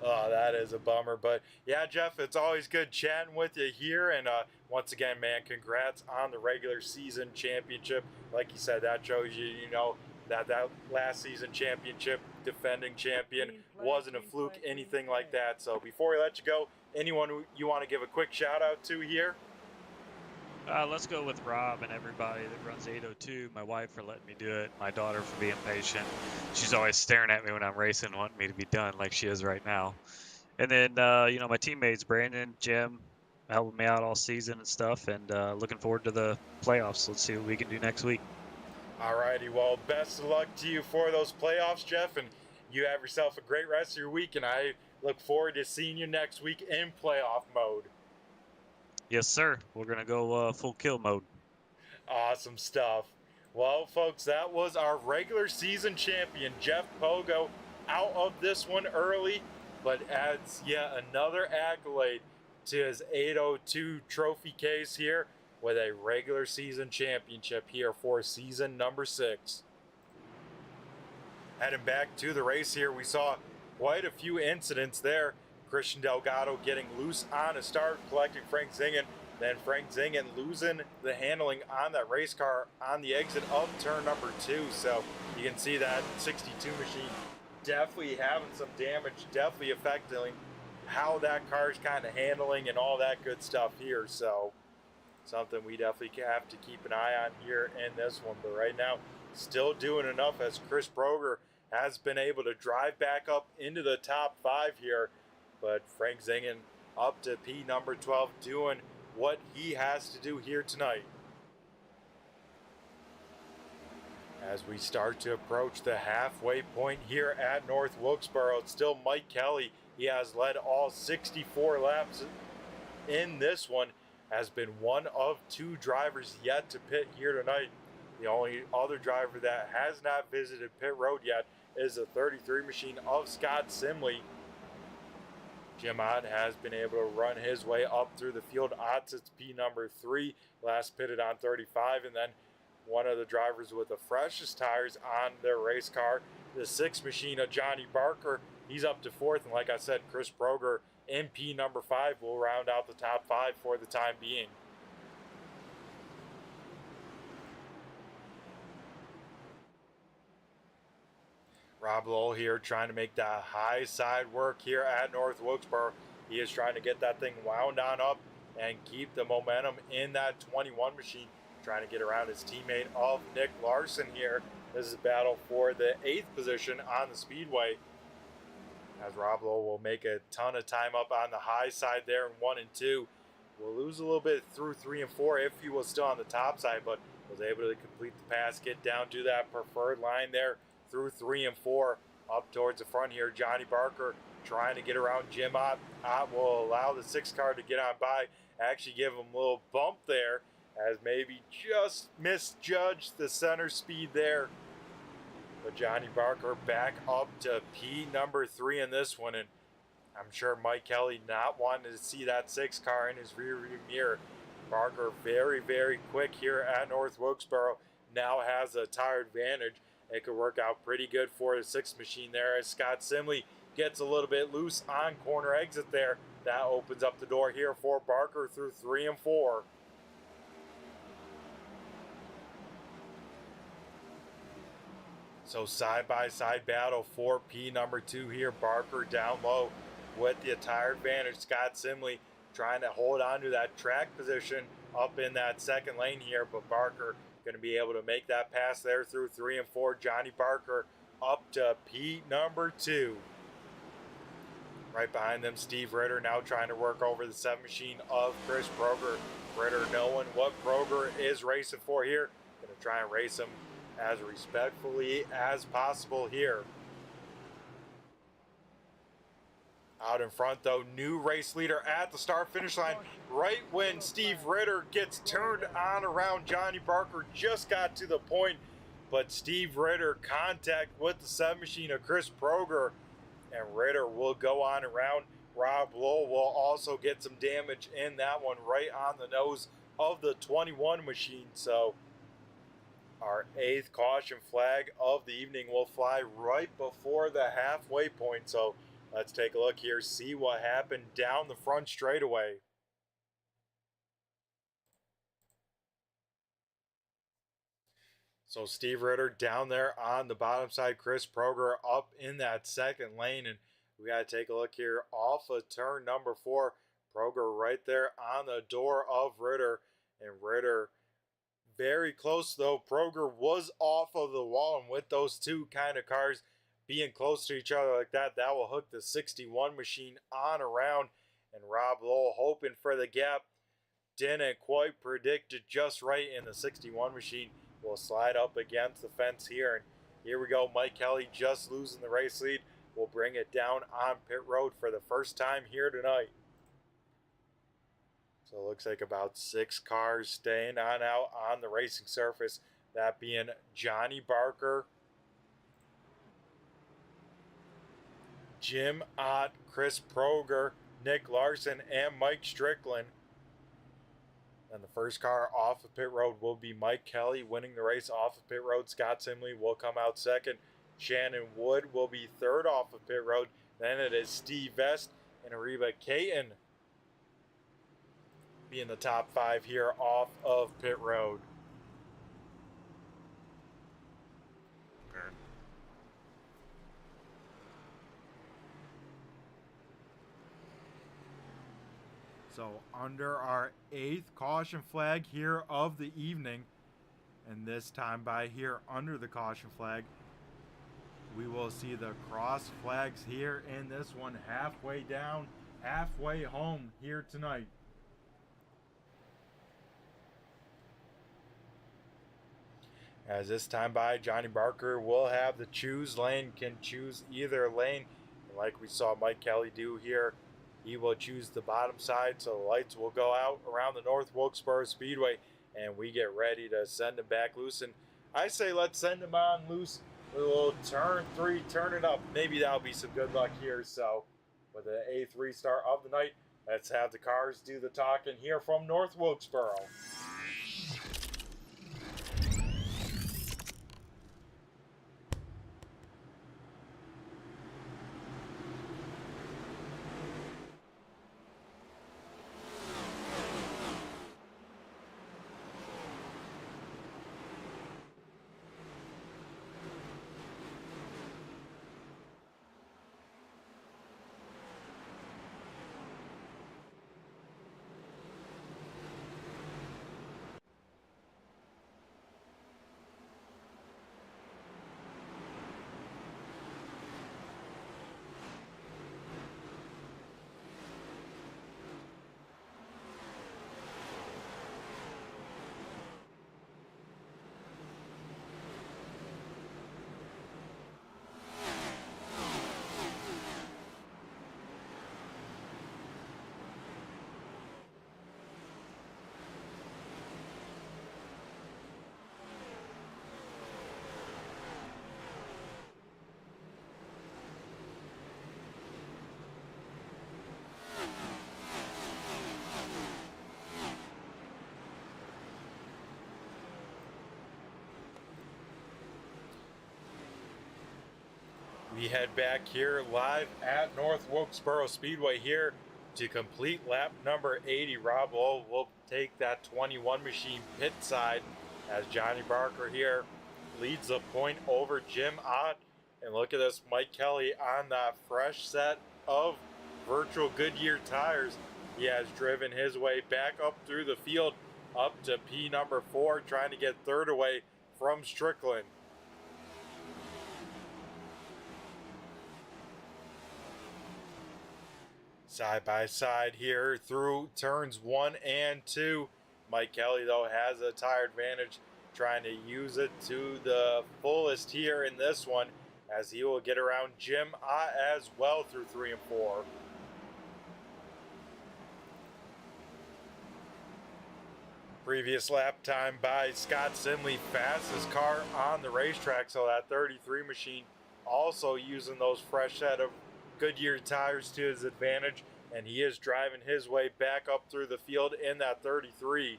Oh, that is a bummer. But yeah, Jeff, it's always good chatting with you here. And once again, man, congrats on the regular season championship. Like you said, that shows you, that last season championship defending champion wasn't a fluke, anything like that. So before we let you go, anyone you want to give a quick shout out to here? Let's go with Rob and everybody that runs 802. My wife for letting me do it. My daughter for being patient. She's always staring at me when I'm racing, wanting me to be done like she is right now. And then, my teammates, Brandon, Jim, helping me out all season and stuff. And looking forward to the playoffs. Let's see what we can do next week. Alrighty, well, best of luck to you for those playoffs, Jeff. And you have yourself a great rest of your week. And I look forward to seeing you next week in playoff mode. Yes, sir. We're going to go full kill mode. Awesome stuff. Well, folks, that was our regular season champion, Jeff Pogo, out of this one early, but adds yet another accolade to his 802 trophy case here with a regular season championship here for season number 6. Heading back to the race here, we saw quite a few incidents there. Christian Delgado getting loose on a start, collecting Frank Zingen Then Frank Zingen losing the handling on that race car on the exit of turn number 2. So you can see that 62 machine definitely having some damage, definitely affecting how that car's kind of handling and all that good stuff here. So something we definitely have to keep an eye on here in this one. But right now, still doing enough as Chris Broger has been able to drive back up into the top 5 here. But Frank Zingen up to P number 12 doing what he has to do here tonight. As we start to approach the halfway point here at North Wilkesboro, it's still Mike Kelly. He has led all 64 laps in this one, has been one of 2 drivers yet to pit here tonight. The only other driver that has not visited pit road yet is the 33 machine of Scott Simley. Jim Ott has been able to run his way up through the field. Ott sits P number 3, last pitted on 35, and then one of the drivers with the freshest tires on their race car, the 6 machine of Johnny Barker, he's up to 4th, and like I said, Chris Broger in P number 5 will round out the top 5 for the time being. Rob Lowell here trying to make that high side work here at North Wilkesboro. He is trying to get that thing wound on up and keep the momentum in that 21 machine, trying to get around his teammate of Nick Larson here. This is a battle for the 8th position on the speedway, as Rob Lowell will make a ton of time up on the high side there in 1 and 2. Will lose a little bit through 3 and 4 if he was still on the top side, but was able to complete the pass, get down to that preferred line there through 3 and 4. Up towards the front here, Johnny Barker trying to get around Jim Ott. Ott will allow the 6 car to get on by, actually give him a little bump there, as maybe just misjudged the center speed there. But Johnny Barker back up to P number 3 in this one, and I'm sure Mike Kelly not wanting to see that 6 car in his rearview mirror. Barker very, very quick here at North Wilkesboro, now has a tire advantage. It could work out pretty good for the 6 machine there, as Scott Simley gets a little bit loose on corner exit there. That opens up the door here for Barker through 3 and 4. So side-by-side battle for P number 2 here. Barker down low with the tire advantage. Scott Simley trying to hold on to that track position up in that 2nd lane here, but Barker going to be able to make that pass there through 3 and 4. Johnny Barker up to P number 2. Right behind them, Steve Ritter now trying to work over the 7 machine of Chris Broger. Ritter knowing what Broger is racing for here. Going to try and race him as respectfully as possible here. Out in front though, new race leader at the start finish line. Right when Steve Ritter gets turned on around Johnny Barker, just got to the point, but Steve Ritter contact with the 7 machine of Chris Broger, and Ritter will go on around. Rob Lowell will also get some damage in that one, right on the nose of the 21 machine. So our 8th caution flag of the evening will fly right before the halfway point. So let's take a look here, see what happened down the front straightaway. So Steve Ritter down there on the bottom side, Chris Broger up in that 2nd lane, and we got to take a look here off of turn number 4. Broger right there on the door of Ritter, and Ritter very close though. Broger was off of the wall, and with those 2 kind of cars being close to each other like that, that will hook the 61 machine on around, and Rob Lowell hoping for the gap. Didn't quite predict it just right, and the 61 machine will slide up against the fence here. And here we go, Mike Kelly just losing the race lead. Will bring it down on pit road for the first time here tonight. So it looks like about 6 cars staying on out on the racing surface. That being Johnny Barker, Jim Ott, Chris Broger, Nick Larson, and Mike Strickland. And the first car off of pit road will be Mike Kelly winning the race off of pit road. Scott Simley will come out 2nd. Shannon Wood will be 3rd off of pit road. Then it is Steve Vest and Ariba Caton be in the top 5 here off of pit road. So under our 8th caution flag here of the evening, and this time by here under the caution flag, we will see the cross flags here in this one, halfway down, halfway home here tonight. As this time by, Johnny Barker will have the choose lane, can choose either lane. And like we saw Mike Kelly do here, he will choose the bottom side, so the lights will go out around the North Wilkesboro Speedway, and we get ready to send him back loose. And I say let's send him on loose. We will turn 3, turn it up. Maybe that'll be some good luck here. So with the 8th restart of the night, let's have the cars do the talking here from North Wilkesboro. We head back here live at North Wilkesboro Speedway here to complete lap number 80. Rob will take that 21 machine pit side as Johnny Barker here leads the point over Jim Ott. And look at this, Mike Kelly on that fresh set of virtual Goodyear tires. He has driven his way back up through the field up to P number 4, trying to get third away from Strickland. Side by side here through turns 1 and 2. Mike Kelly, though, has a tire advantage, trying to use it to the fullest here in this one, as he will get around Jim Ott as well through 3 and 4. Previous lap time by Scott Simley, fastest car on the racetrack, so that 33 machine also using those fresh set of Goodyear tires to his advantage, and he is driving his way back up through the field in that 33.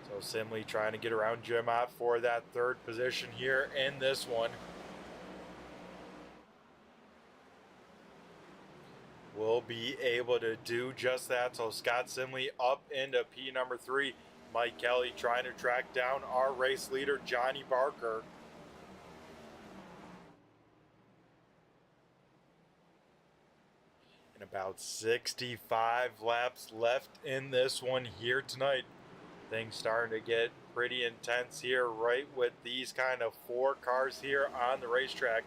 So Simley trying to get around Jim Ott for that third position here in this one. Will be able to do just that. So Scott Simley up into P number 3. Mike Kelly trying to track down our race leader, Johnny Barker. And about 65 laps left in this one here tonight. Things starting to get pretty intense here, right with these kind of 4 cars here on the racetrack.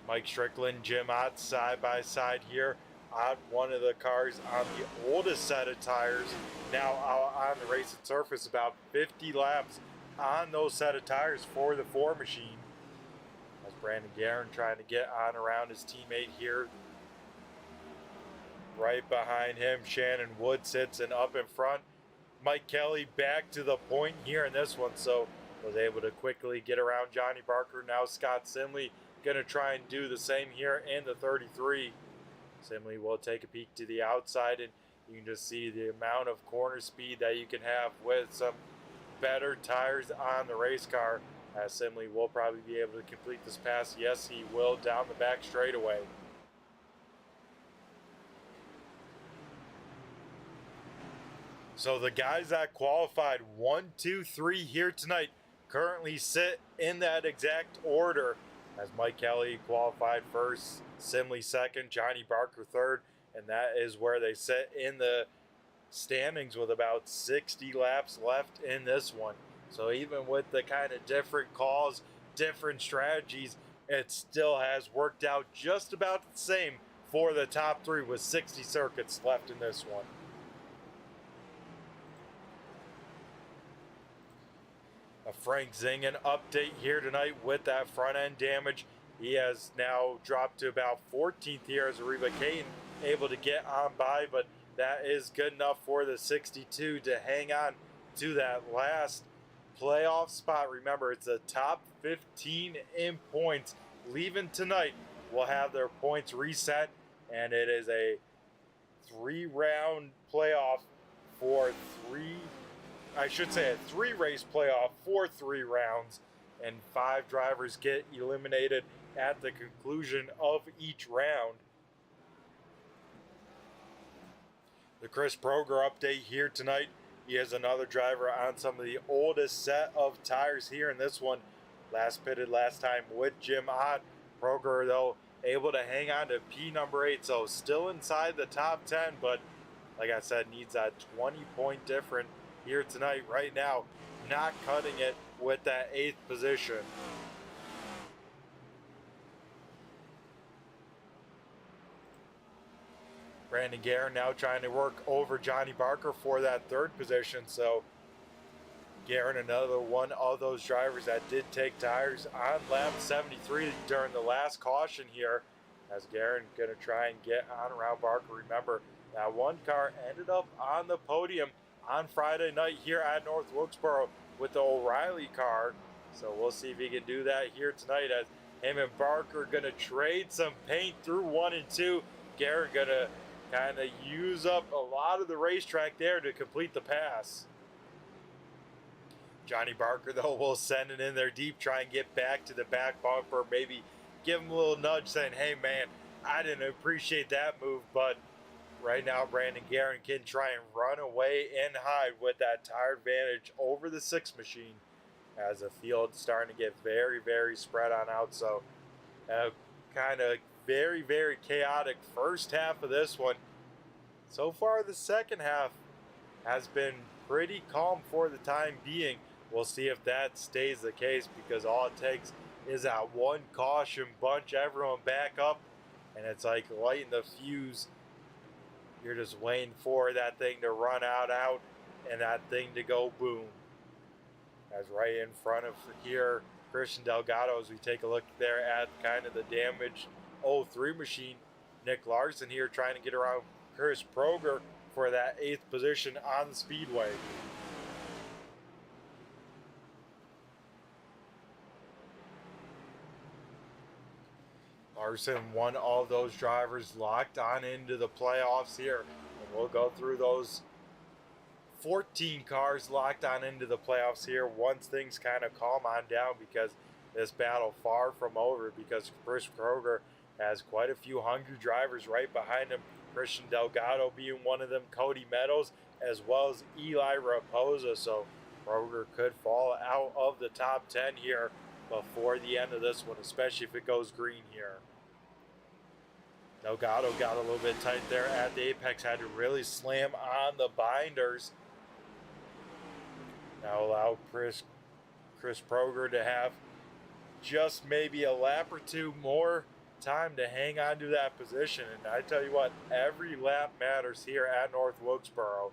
Mike Strickland, Jim Ott side by side here. Ott, one of the cars on the oldest set of tires, now out on the racing surface, about 50 laps on those set of tires for the 4 machine. As Brandon Guerin trying to get on around his teammate here. Right behind him, Shannon Wood sits, and up in front, Mike Kelly back to the point here in this one, so was able to quickly get around Johnny Barker. Now Scott Simley going to try and do the same here in the 33. Simley will take a peek to the outside, and you can just see the amount of corner speed that you can have with some better tires on the race car, as Simley will probably be able to complete this pass. Yes, he will, down the back straightaway. So the guys that qualified 1, 2, 3 here tonight currently sit in that exact order, as Mike Kelly qualified first, Simley second, Johnny Barker third, and that is where they sit in the standings with about 60 laps left in this one. So even with the kind of different calls, different strategies, it still has worked out just about the same for the top three with 60 circuits left in this one. A Frank Zingen update here tonight with that front end damage. He has now dropped to about 14th here as Ariba Caden able to get on by, but that is good enough for the 62 to hang on to that last playoff spot. Remember, it's the top 15 in points leaving tonight will have their points reset, and it is a 3-round playoff for a 3-race playoff for 3 rounds, and 5 drivers get eliminated at the conclusion of each round. The Chris Proger update here tonight. He has another driver on some of the oldest set of tires here in this one. Last pitted last time with Jim Ott. Proger, though, able to hang on to P number 8, so still inside the top 10, but like I said, needs that 20-point difference here tonight. Right now, not cutting it with that 8th position. Brandon Guerin now trying to work over Johnny Barker for that 3rd position. So Guerin, another one of those drivers that did take tires on lap 73 during the last caution here, as Guerin going to try and get on around Barker. Remember, that one car ended up on the podium on Friday night here at North Wilkesboro with the O'Reilly car. So we'll see if he can do that here tonight, as him and Barker going to trade some paint through 1 and 2. Guerin going to kind of use up a lot of the racetrack there to complete the pass. Johnny Barker, though, will send it in there deep, try and get back to the back bumper, maybe give him a little nudge saying, hey man, I didn't appreciate that move, but right now Brandon Guerin can try and run away and hide with that tire advantage over the 6th machine, as the field starting to get very, very spread on out. So kind of very, very chaotic first half of this one. So far, the second half has been pretty calm for the time being. We'll see if that stays the case, because all it takes is that one caution, bunch everyone back up, and it's like lighting the fuse. You're just waiting for that thing to run out, and that thing to go boom. As right in front of here, Christian Delgado, as we take a look there at kind of the damaged 03 machine. Nick Larson here trying to get around Chris Proger for that 8th position on the speedway. Larson, one of those drivers locked on into the playoffs here, and we'll go through those 14 cars locked on into the playoffs here once things kind of calm on down, because this battle far from over, because Chris Proger has quite a few hungry drivers right behind him. Christian Delgado being one of them, Cody Meadows, as well as Eli Raposa. So Proger could fall out of the top 10 here before the end of this one, especially if it goes green here. Delgado got a little bit tight there at the apex, had to really slam on the binders. Now allow Chris Proger to have just maybe a lap or two more time to hang on to that position. And I tell you what, every lap matters here at North Wilkesboro.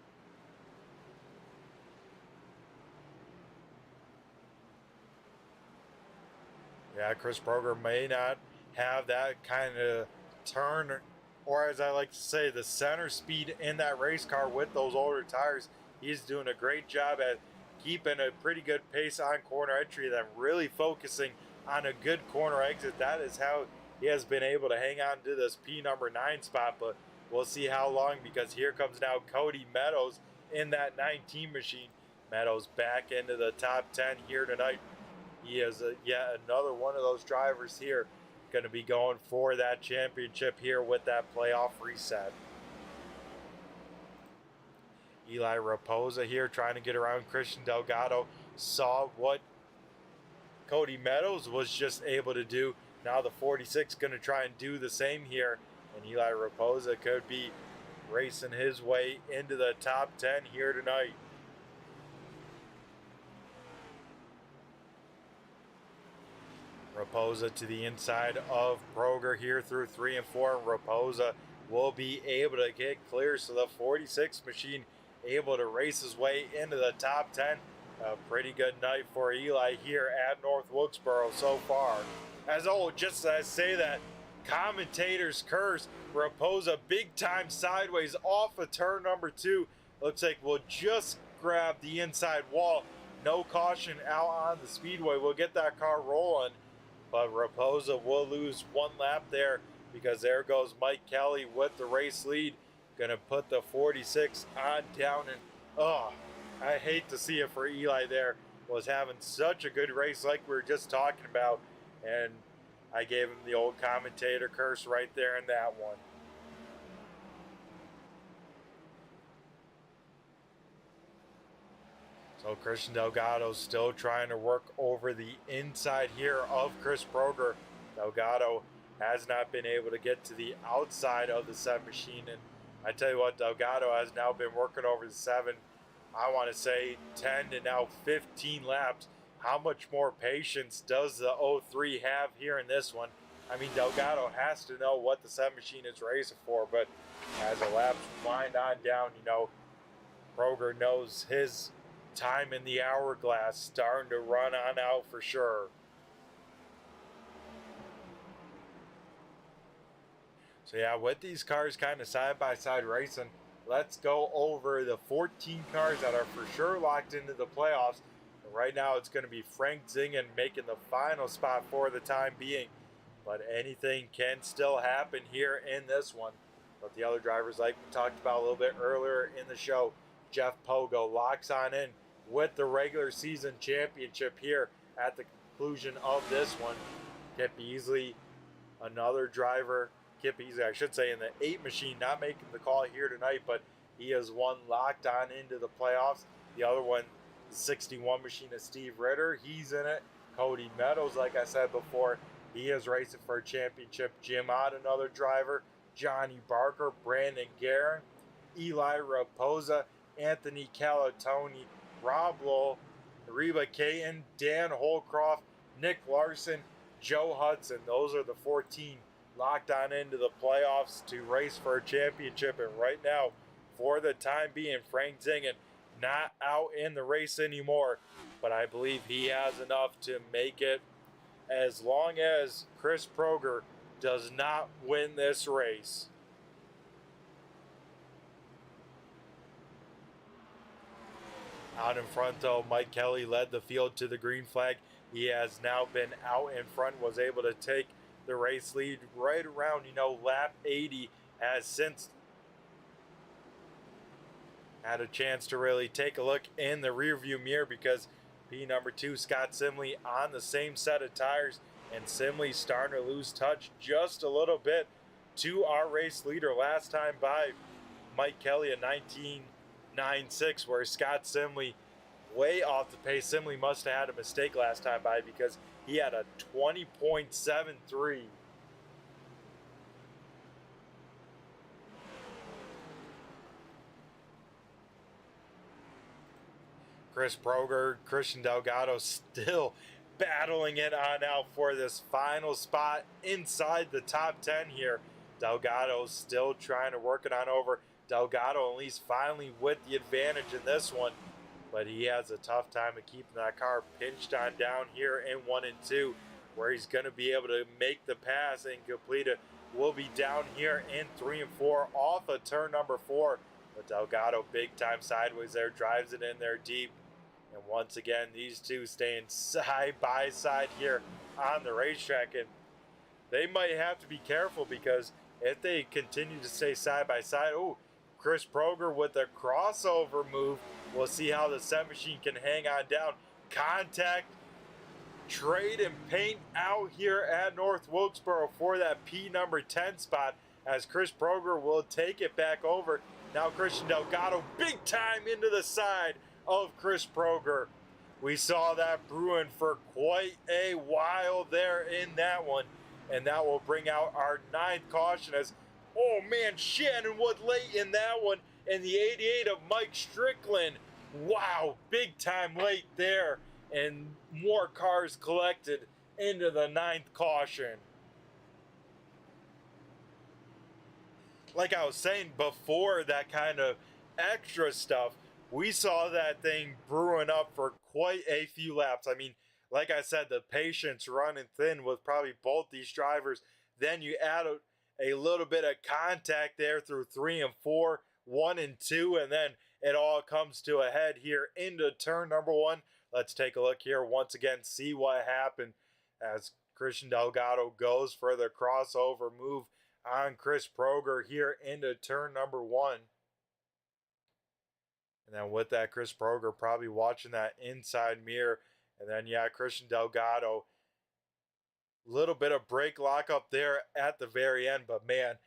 Yeah, Chris Proger may not have that kind of turn, or as I like to say, the center speed in that race car with those older tires. He's doing a great job at keeping a pretty good pace on corner entry, then really focusing on a good corner exit. That is how he has been able to hang on to this P number 9 spot, but we'll see how long, because here comes now Cody Meadows in that 19 machine. Meadows back into the top 10 here tonight. He is yet another one of those drivers here going to be going for that championship here with that playoff reset. Eli Raposa here trying to get around Christian Delgado. Saw what Cody Meadows was just able to do. Now the 46 going to try and do the same here. And Eli Raposa could be racing his way into the top 10 here tonight. Raposa to the inside of Proger here through 3 and 4. Raposa will be able to get clear, so the 46 machine able to race his way into the top 10. A pretty good night for Eli here at North Wilkesboro so far. Just as I say that, commentators curse. Raposa big time sideways off of turn number 2. Looks like we'll just grab the inside wall. No caution out on the speedway. We'll get that car rolling. But Raposa will lose 1 lap there because there goes Mike Kelly with the race lead. Gonna put the 46 on down, and I hate to see it for Eli there. Was having such a good race like we were just talking about, and I gave him the old commentator curse right there in that one. So Christian Delgado still trying to work over the inside here of Chris Proger. Delgado has not been able to get to the outside of the 7 machine, and I tell you what, Delgado has now been working over the 7, I want to say 10 to now 15 laps. How much more patience does the 03 have here in this one? I mean, Delgado has to know what the 7 machine is racing for, but as the laps wind on down, Proger knows his time in the hourglass starting to run on out for sure. So yeah, with these cars kind of side by side racing, let's go over the 14 cars that are for sure locked into the playoffs. And right now it's going to be Frank Zingen making the final spot for the time being, but anything can still happen here in this one. But the other drivers, like we talked about a little bit earlier in the show, Jeff Pogo locks on in with the regular season championship here at the conclusion of this one. Kip Easley, another driver. Kip Easley, I should say, in the 8 machine, not making the call here tonight, but he has one locked on into the playoffs. The other one, the 61 machine of Steve Ritter, he's in it. Cody Meadows, like I said before, he is racing for a championship. Jim Ott, another driver. Johnny Barker, Brandon Guerin, Eli Raposa, Anthony Calatoni, Rob Lowell, Reba Caton, Dan Holcroft, Nick Larson, Joe Hudson. Those are the 14 locked on into the playoffs to race for a championship. And right now, for the time being, Frank Zingen not out in the race anymore, but I believe he has enough to make it as long as Chris Proger does not win this race. Out in front though, Mike Kelly led the field to the green flag. He has now been out in front, was able to take the race lead right around, lap 80, has since had a chance to really take a look in the rearview mirror because number 2, Scott Simley, on the same set of tires, and Simley starting to lose touch just a little bit to our race leader last time by, Mike Kelly, a 19.96, where Scott Simley way off the pace. Simley must have had a mistake last time by because he had a 20.73. Chris Proger, Christian Delgado still battling it on out for this final spot inside the top 10 here. Delgado still trying to work it on over. Delgado at least finally with the advantage in this one, but he has a tough time of keeping that car pinched on down here in 1 and 2, where he's going to be able to make the pass and complete it. Will be down here in 3 and 4 off of turn number 4, but Delgado big time sideways there, drives it in there deep. And once again, these two staying side by side here on the racetrack, and they might have to be careful because if they continue to stay side by side, Chris Proger with a crossover move. We'll see how the 7 machine can hang on down. Contact, trade, and paint out here at North Wilkesboro for that P number 10 spot as Chris Proger will take it back over. Now Christian Delgado, big time into the side of Chris Proger. We saw that brewing for quite a while there in that one. And that will bring out our 9th caution as, oh man, Shannon Wood late in that one. And the 88 of Mike Strickland. Wow, big time late there. And more cars collected into the 9th caution. Like I was saying before, that kind of extra stuff, we saw that thing brewing up for quite a few laps. I mean, like I said, the patience running thin with probably both these drivers. Then you add a little bit of contact there through 3 and 4, 1 and 2, and then it all comes to a head here into turn number 1. Let's take a look here once again, see what happened as Christian Delgado goes for the crossover move on Chris Proger here into turn number 1. And then with that, Chris Proger probably watching that inside mirror. And then, yeah, Christian Delgado, little bit of brake lock up there at the very end. But, man,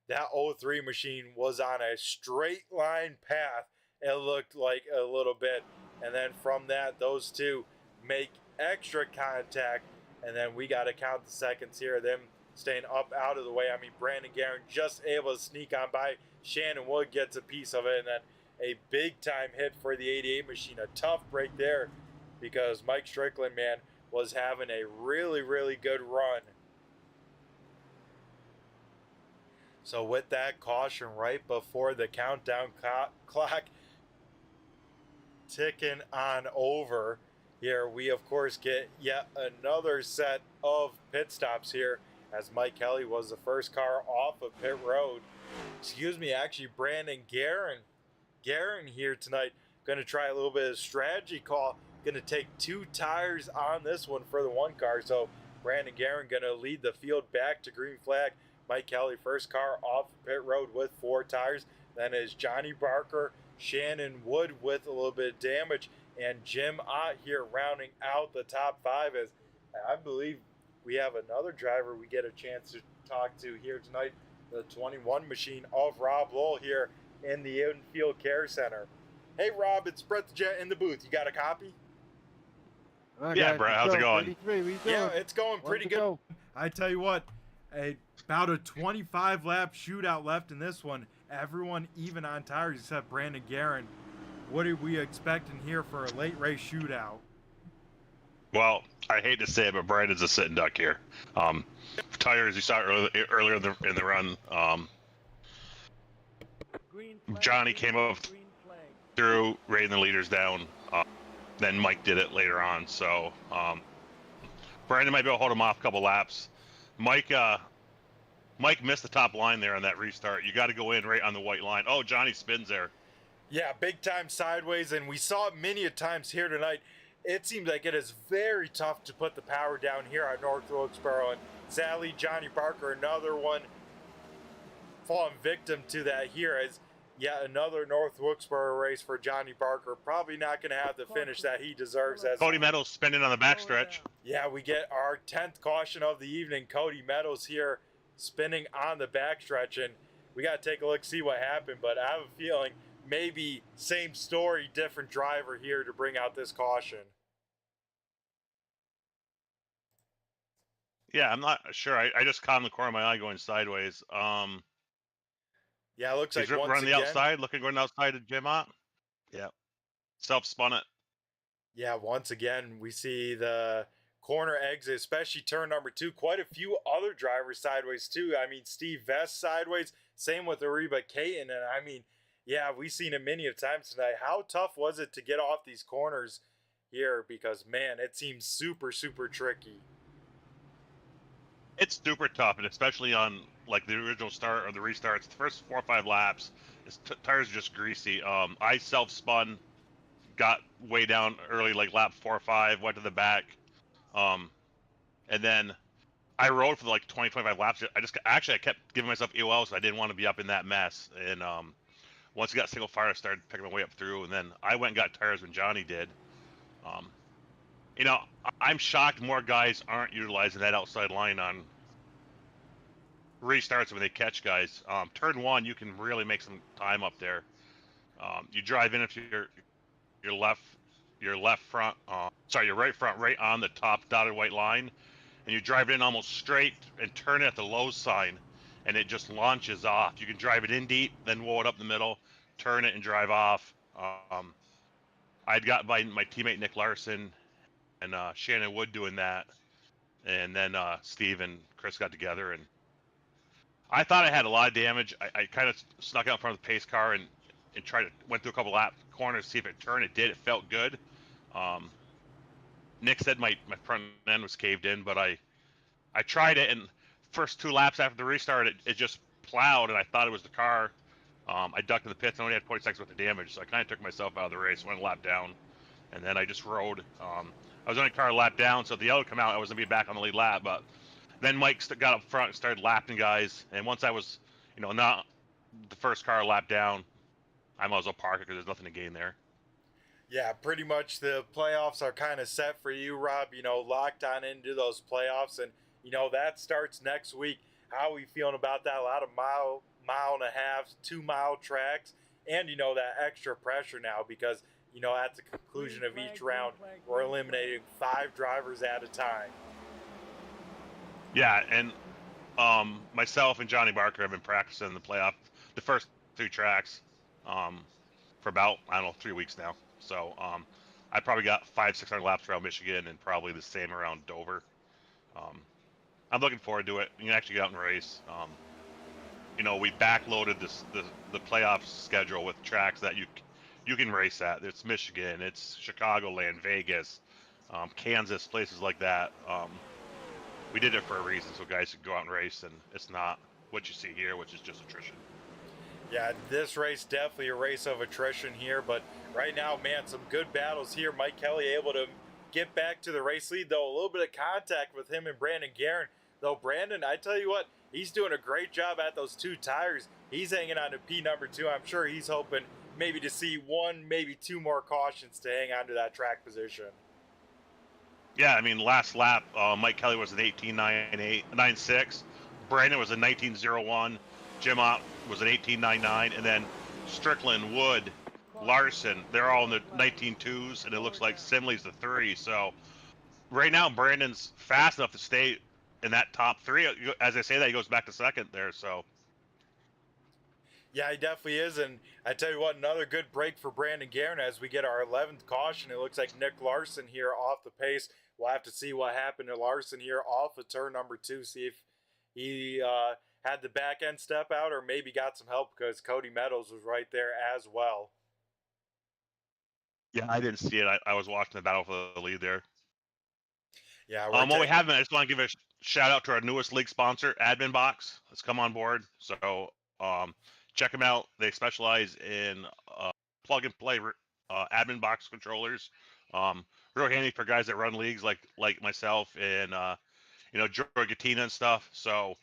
that 03 machine was on a straight line path. It looked like a little bit. And then from that, those two make extra contact. And then we got to count the seconds here. Them staying up out of the way. I mean, Brandon Guerin just able to sneak on by. Shannon Wood gets a piece of it. And then a big-time hit for the 88 machine. A tough break there because Mike Strickland, man, was having a really, really good run. So with that caution right before the countdown clock ticking on over here, we, of course, get yet another set of pit stops here as Mike Kelly was the first car off of pit road. Excuse me, actually, Brandon Guerin here tonight. Going to try a little bit of strategy call. Going to take 2 tires on this one for the 1 car. So Brandon Guerin going to lead the field back to green flag. Mike Kelly, first car off pit road with 4 tires. Then is Johnny Barker, Shannon Wood with a little bit of damage, and Jim Ott here rounding out the top 5. As I believe we have another driver we get a chance to talk to here tonight. The 21 machine of Rob Lowell here in the infield care center. Hey Rob, it's Brett the Jet in the booth. You got a copy? Yeah, Brett, how's it going? Yeah, it's going pretty good. I tell you what, about a 25 lap shootout left in this one. Everyone even on tires except Brandon Guerin. What are we expecting here for a late race shootout? Well, I hate to say it, but Brandon's a sitting duck here. Tires, you saw earlier in the run. Johnny came up through, raiding the leaders down. Then Mike did it later on. So Brandon might be able to hold him off a couple laps. Mike missed the top line there on that restart. You got to go in right on the white line. Oh, Johnny spins there. Yeah, big time sideways, and we saw it many a times here tonight. It seems like it is very tough to put the power down here at North Wilkesboro, and sadly, Johnny Barker, another one falling victim to that here as yet another North Wilkesboro race for Johnny Barker. Probably not going to have the finish that he deserves. As Cody Meadows spinning on the backstretch. Yeah, we get our 10th caution of the evening. Cody Meadows here spinning on the backstretch, and we got to take a look, see what happened, but I have a feeling maybe same story, different driver here to bring out this caution. Yeah, I'm not sure. I just caught in the corner of my eye going sideways. Yeah, it looks like he's running the outside, going outside to Jim Ott. Yeah, self-spun it. Yeah, once again, we see the corner exit, especially turn number 2. Quite a few other drivers sideways too. I mean, Steve Vest sideways. Same with Ariba Caton. And I mean, yeah, we've seen it many times tonight. How tough was it to get off these corners here? Because, man, it seems super, super tricky. It's super tough, and especially on like the original start or the restarts, the first 4 or 5 laps, tires are just greasy. I self-spun, got way down early, like lap 4 or 5, went to the back, and then I rode for like 20, 25 laps. I kept giving myself EOL, so I didn't want to be up in that mess. And once I got single fire, I started picking my way up through, and then I went and got tires when Johnny did. You know, I'm shocked more guys aren't utilizing that outside line on restarts when they catch guys. Turn 1, you can really make some time up there. You drive in if your left front, your right front, right on the top dotted white line, and you drive it in almost straight and turn it at the low sign, and it just launches off. You can drive it in deep, then roll it up the middle, turn it and drive off. I'd got my teammate Nick Larson and Shannon Wood doing that, and then Steve and Chris got together, and I thought I had a lot of damage. I kind of snuck out in front of the pace car and went through a couple lap corners to see if it turned. It did. It felt good. Nick said my front end was caved in, but I tried it, and first 2 laps after the restart, it just plowed, and I thought it was the car. I ducked in the pits and only had 40 seconds worth of damage, so I kind of took myself out of the race, went a lap down, and then I just rode. I was only a car a lap down, so if the other come out, I was going to be back on the lead lap, but then Mike got up front and started lapping guys, and once I was, not the first car a lap down, I might as well park it because there's nothing to gain there. Yeah, pretty much the playoffs are kind of set for you, Rob, locked on into those playoffs, and, that starts next week. How are we feeling about that? A lot of mile and a half, 2 mile tracks, and, that extra pressure now because, at the conclusion of each round, we're eliminating 5 drivers at a time. Yeah, and myself and Johnny Barker have been practicing the first 3 tracks for about, 3 weeks now. So I probably got 500-600 laps around Michigan and probably the same around Dover. I'm looking forward to it. You can actually get out and race. We backloaded the playoff schedule with tracks that you can race at. It's Michigan, it's Chicagoland, Vegas, Kansas, places like that. We did it for a reason, so guys could go out and race, and it's not what you see here, which is just attrition. Yeah, this race definitely a race of attrition here, but right now, man, some good battles here. Mike Kelly able to get back to the race lead, though a little bit of contact with him and Brandon Guerin. Though Brandon, I tell you what, he's doing a great job at those 2 tires. He's hanging on to P number 2. I'm sure he's hoping maybe to see 1, maybe 2 more cautions to hang on to that track position. Yeah, I mean, last lap, Mike Kelly was an 18.96. Brandon was a 19.01. Jim Ott was an 18.99. And then Strickland, Wood, Larson, they're all in the 19.2s, and it looks like Simley's the 3. So right now, Brandon's fast enough to stay in that top 3. As I say that, he goes back to second there. So yeah, he definitely is. And I tell you what, another good break for Brandon Guerin as we get our 11th caution. It looks like Nick Larson here off the pace. We'll have to see what happened to Larson here off of turn number 2, see if he had the back end step out or maybe got some help because Cody Meadows was right there as well. Yeah, I didn't see it. I was watching the battle for the lead there. Yeah. While we have been, I just want to give a shout out to our newest league sponsor, Admin Box. It's come on board. So check them out. They specialize in plug and play Admin Box controllers. Real handy for guys that run leagues like myself and Joe Gattina and stuff. So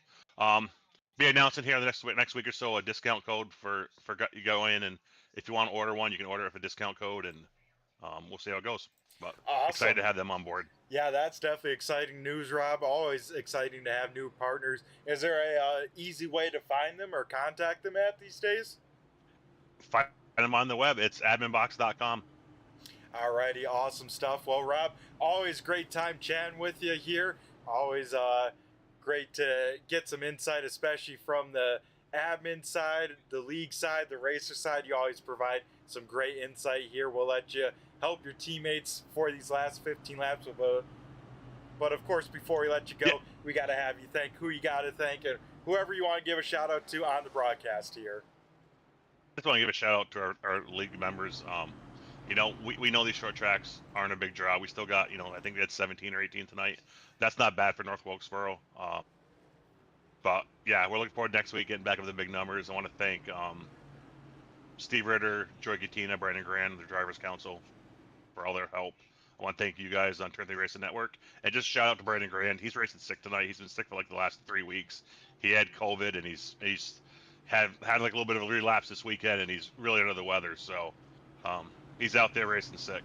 be announcing here the next week or so a discount code for you go in, and if you want to order one, you can order it for a discount code, and we'll see how it goes. But awesome. Excited to have them on board. Yeah, that's definitely exciting news, Rob. Always exciting to have new partners. Is there a easy way to find them or contact them at these days? Find them on the web. It's adminbox.com. Alrighty, awesome stuff. Well, Rob, always great time chatting with you here. Always great to get some insight, especially from the admin side, the league side, the racer side. You always provide some great insight here. We'll let you help your teammates for these last 15 laps of but of course, before we let you go, we got to have you thank who you got to thank and whoever you want to give a shout out to on the broadcast here. I just want to give a shout out to our league members. We know these short tracks aren't a big draw. We still got, I think we had 17 or 18 tonight. That's not bad for North Wilkesboro. But yeah, we're looking forward to next week getting back with the big numbers. I want to thank Steve Ritter, Joy Gattina, Brandon Grand, and the Drivers Council for all their help. I want to thank you guys on Turn 3 Racing Network. And just shout out to Brandon Grand. He's racing sick tonight. He's been sick for like the last 3 weeks. He had COVID, and he's had like a little bit of a relapse this weekend, and he's really under the weather. So he's out there racing sick.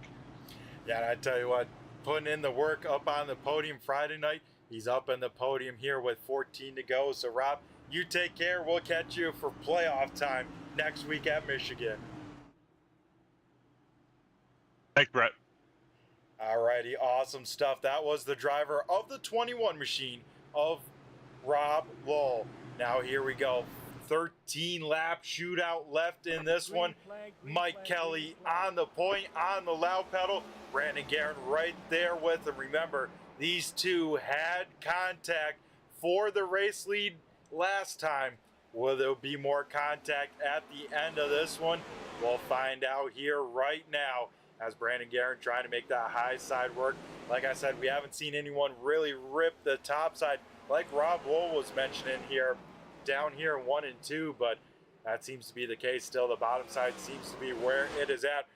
Yeah, and I tell you what, putting in the work up on the podium Friday night, he's up on the podium here with 14 to go. So, Rob, You take care. We'll catch you for playoff time next week at Michigan. Thanks, Brett. Alrighty, awesome stuff. That was the driver of the 21 machine of Rob Lowell. Now here we go. 13-lap shootout left in this one. Mike Kelly on the point, on the loud pedal. Brandon Guerin right there with him. Remember, these two had contact for the race lead last time. Will there be more contact at the end of this one? We'll find out here right now as Brandon Guerin trying to make that high side work. Like I said, we haven't seen anyone really rip the top side like Rob Lowell was mentioning here, down here in 1 and 2, but that seems to be the case still. The bottom side seems to be where it is at.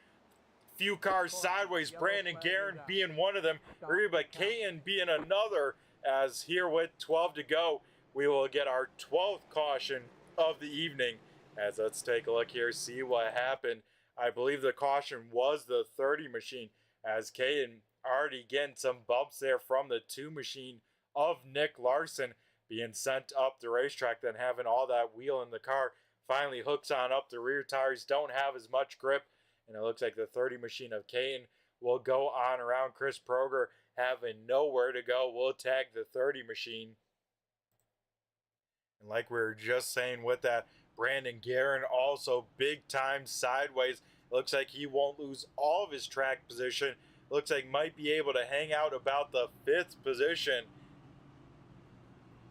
Few cars sideways, Brandon Guerin being one of them, Reba Caton being another, as here with 12 to go, we will get our 12th caution of the evening. As let's take a look here, see what happened. I believe the caution was the 30 machine, as Caton already getting some bumps there from the 2 machine of Nick Larson being sent up the racetrack, then having all that wheel in the car finally hooks on up. The rear tires don't have as much grip, and it looks like the 30 machine of Caton will go on around. Chris Proger having nowhere to go will tag the 30 machine. And like we were just saying with that, Brandon Guerin also big time sideways. Looks like he won't lose all of his track position. Looks like might be able to hang out about the 5th position.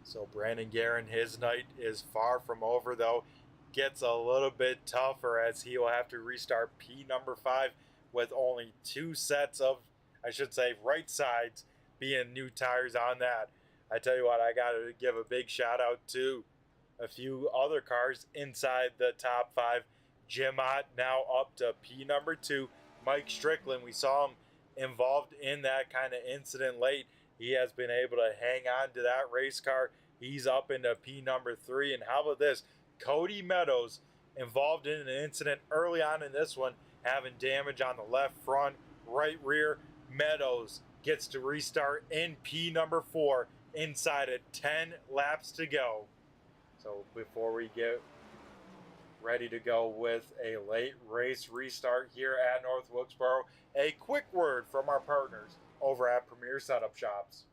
So Brandon Guerin, his night is far from over, though. Gets a little bit tougher as he will have to restart P number 5 with only 2 sets of, I should say, right sides being new tires on that. I tell you what, I got to give a big shout out to a few other cars inside the top 5. Jim Ott now up to P number 2. Mike Strickland, we saw him involved in that kind of incident late. He has been able to hang on to that race car. He's up into P number 3. And how about this? Cody Meadows involved in an incident early on in this one, having damage on the left front, right rear. Meadows gets to restart in P number 4 inside of 10 laps to go. So before we get ready to go with a late race restart here at North Wilkesboro, a quick word from our partners over at Premier Setup Shops.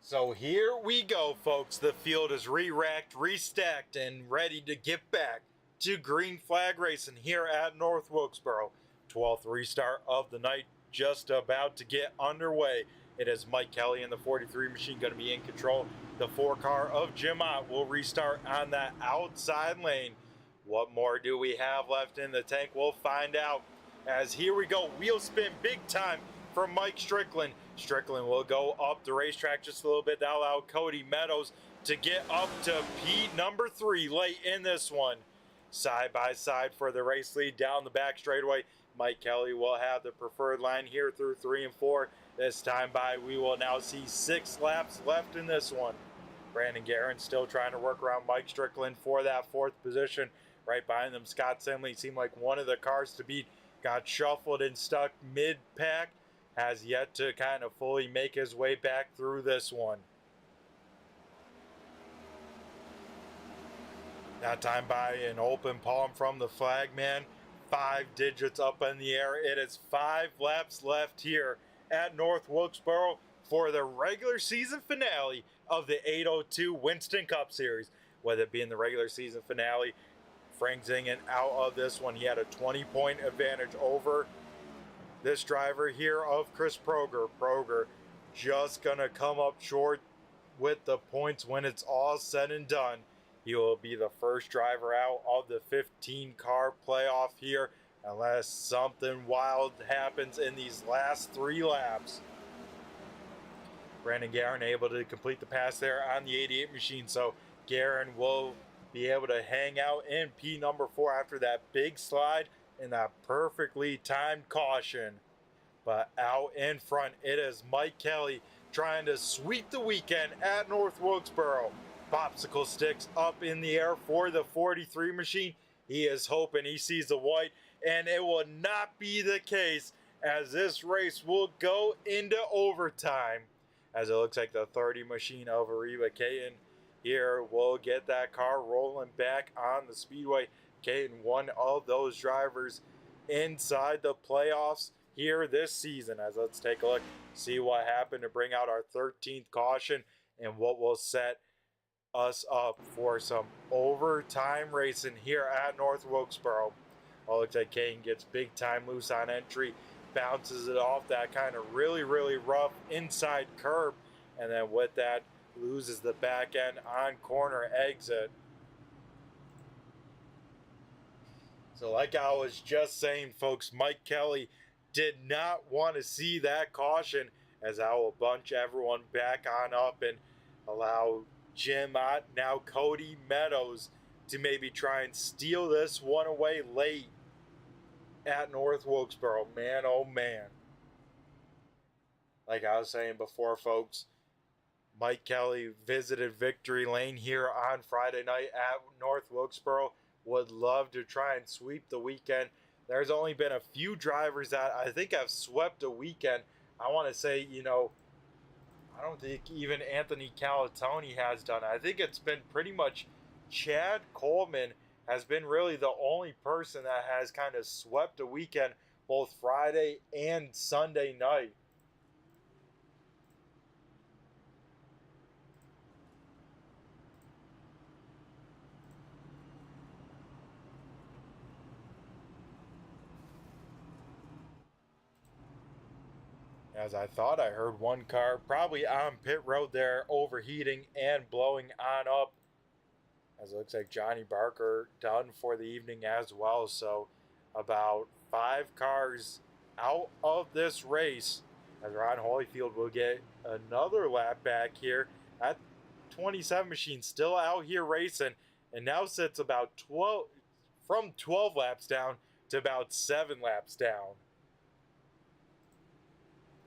So here we go, folks. The field is re-racked, restacked, and ready to get back to green flag racing here at North Wilkesboro. 12th restart of the night just about to get underway. It is Mike Kelly and the 43 machine going to be in control. The 4 car of Jim Ott will restart on that outside lane. What more do we have left in the tank? We'll find out as here we go. Wheel spin big time from Mike Strickland. Strickland will go up the racetrack just a little bit. That'll allow Cody Meadows to get up to P number 3 late in this one. Side by side for the race lead down the back straightaway. Mike Kelly will have the preferred line here through 3 and 4. This time by, we will now see 6 laps left in this one. Brandon Guerin still trying to work around Mike Strickland for that 4th position. Right behind them, Scott Simley seemed like one of the cars to beat. Got shuffled and stuck mid-pack. Has yet to kind of fully make his way back through this one. That time by an open palm from the flagman. 5 digits up in the air. It is 5 laps left here at North Wilkesboro for the regular season finale of the 802 Winston Cup Series. With it being the regular season finale, Frank Zingen out of this one. He had a 20-point advantage over this driver here of Chris Proger. Proger just gonna come up short with the points when it's all said and done. He will be the first driver out of the 15-car playoff here unless something wild happens in these last 3 laps. Brandon Guerin able to complete the pass there on the 88 machine. So Guerin will be able to hang out in P number 4 after that big slide and that perfectly timed caution. But out in front, it is Mike Kelly trying to sweep the weekend at North Wilkesboro. Popsicle sticks up in the air for the 43 machine. He is hoping he sees the white, and it will not be the case as this race will go into overtime. As it looks like the 30 machine of Ariba Caton here will get that car rolling back on the speedway. Caton, one of those drivers inside the playoffs here this season. As let's take a look, see what happened to bring out our 13th caution and what will set us up for some overtime racing here at North Wilkesboro. Oh, looks like Caton gets big time loose on entry, bounces it off that kind of really rough inside curb, and then with that loses the back end on corner exit. So like I was just saying, folks, Mike Kelly did not want to see that caution, as I will bunch everyone back on up and allow Jim Ott, now Cody Meadows, to maybe try and steal this one away late at North Wilkesboro. Man, oh man. Like I was saying before, folks, Mike Kelly visited Victory Lane here on Friday night at North Wilkesboro. Would love to try and sweep the weekend. There's only been a few drivers that I think have swept a weekend. I want to say, you know, I don't think even Anthony Calatoni has done it. I think it's been pretty much Chad Coleman has been really the only person that has kind of swept a weekend both Friday and Sunday night. As I thought I heard one car probably on pit road there overheating and blowing on up. As it looks like Johnny Barker done for the evening as well. So about 5 cars out of this race, as Ron Holyfield will get another lap back here at 27 machine, still out here racing, and now sits about 12 laps down to about 7 laps down.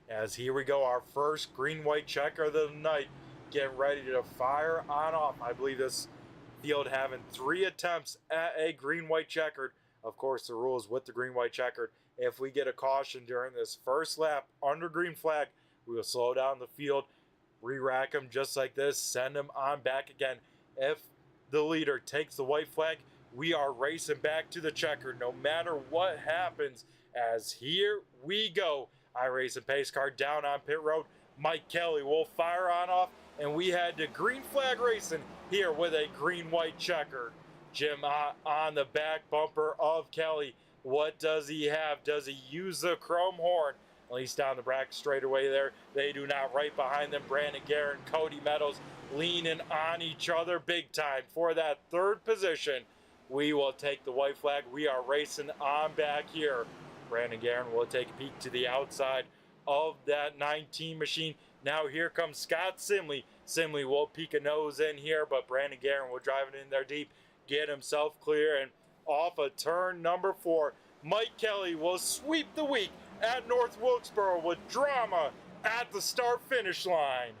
As here we go, our first green-white checker of the night, getting ready to fire on off. I believe this field having 3 attempts at a green-white checkered. Of course, the rules with the green-white checkered, if we get a caution during this first lap under green flag, we will slow down the field, re-rack them just like this, send them on back again. If the leader takes the white flag, we are racing back to the checker no matter what happens. As here we go, iRacing pace car down on pit road. Mike Kelly will fire on off, and we had to green flag racing here with a green-white checker. Jim on the back bumper of Kelly. What does he have? Does he use the chrome horn? At least down the back straightaway there. They do not. Right behind them, Brandon Guerin, Cody Meadows leaning on each other big time for that 3rd position. We will take the white flag. We are racing on back here. Brandon Guerin will take a peek to the outside of that 19 machine. Now here comes Scott Simley. Simley will peek a nose in here, but Brandon Guerin will drive it in there deep, get himself clear, and off of turn number 4, Mike Kelly will sweep the week at North Wilkesboro with drama at the start-finish line.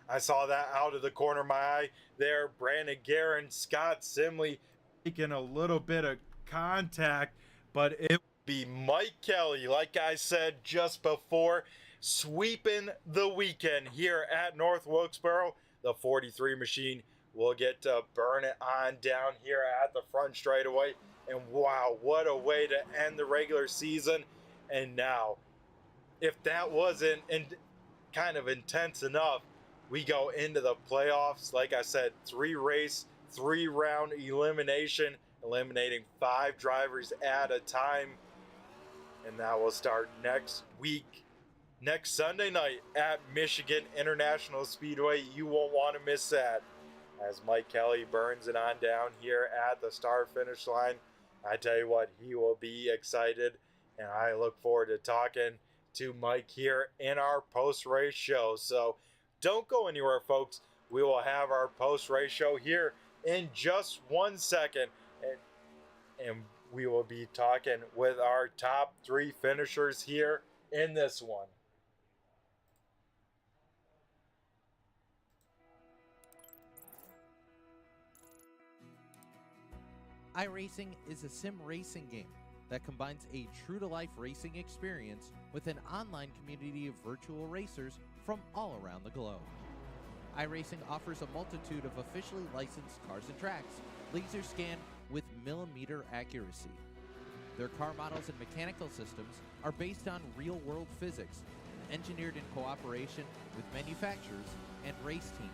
I saw that out of the corner of my eye there. Brandon Guerin, Scott Simley making a little bit of contact, but it would be Mike Kelly, like I said just before, sweeping the weekend here at North Wilkesboro. The 43 machine will get to burn it on down here at the front straightaway. And wow, what a way to end the regular season. And now, if that wasn't kind of intense enough, we go into the playoffs. Like I said, 3-race, 3-round elimination, eliminating 5 drivers at a time. And that will start next week, next Sunday night at Michigan International Speedway. You won't want to miss that. As Mike Kelly burns it on down here at the start-finish line, I tell you what, he will be excited. And I look forward to talking to Mike here in our post-race show. So don't go anywhere, folks. We will have our post-race show here in just 1 second. And we will be talking with our top 3 finishers here in this one. iRacing is a sim racing game that combines a true-to-life racing experience with an online community of virtual racers from all around the globe. iRacing offers a multitude of officially licensed cars and tracks, laser scanned with millimeter accuracy. Their car models and mechanical systems are based on real-world physics, engineered in cooperation with manufacturers and race teams.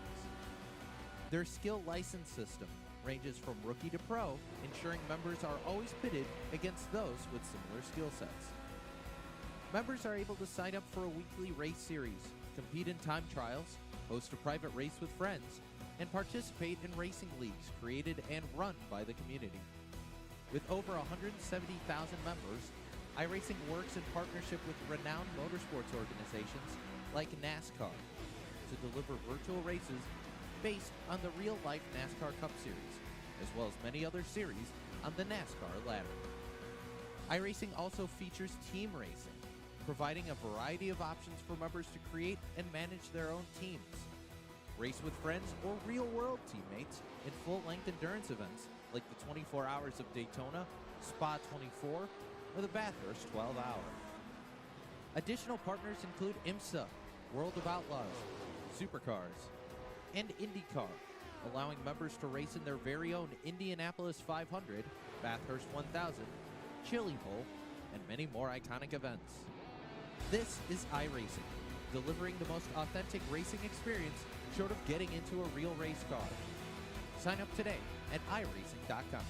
Their skill license system ranges from rookie to pro, ensuring members are always pitted against those with similar skill sets. Members are able to sign up for a weekly race series, compete in time trials, host a private race with friends, and participate in racing leagues created and run by the community. With over 170,000 members, iRacing works in partnership with renowned motorsports organizations like NASCAR to deliver virtual races based on the real-life NASCAR Cup Series, as well as many other series on the NASCAR ladder. iRacing also features team racing, providing a variety of options for members to create and manage their own teams. Race with friends or real-world teammates in full-length endurance events like the 24 Hours of Daytona, Spa 24, or the Bathurst 12 Hour. Additional partners include IMSA, World of Outlaws, Supercars, and IndyCar, allowing members to race in their very own Indianapolis 500, Bathurst 1000, Chili Bowl, and many more iconic events. This is iRacing, delivering the most authentic racing experience short of getting into a real race car. Sign up today at iRacing.com.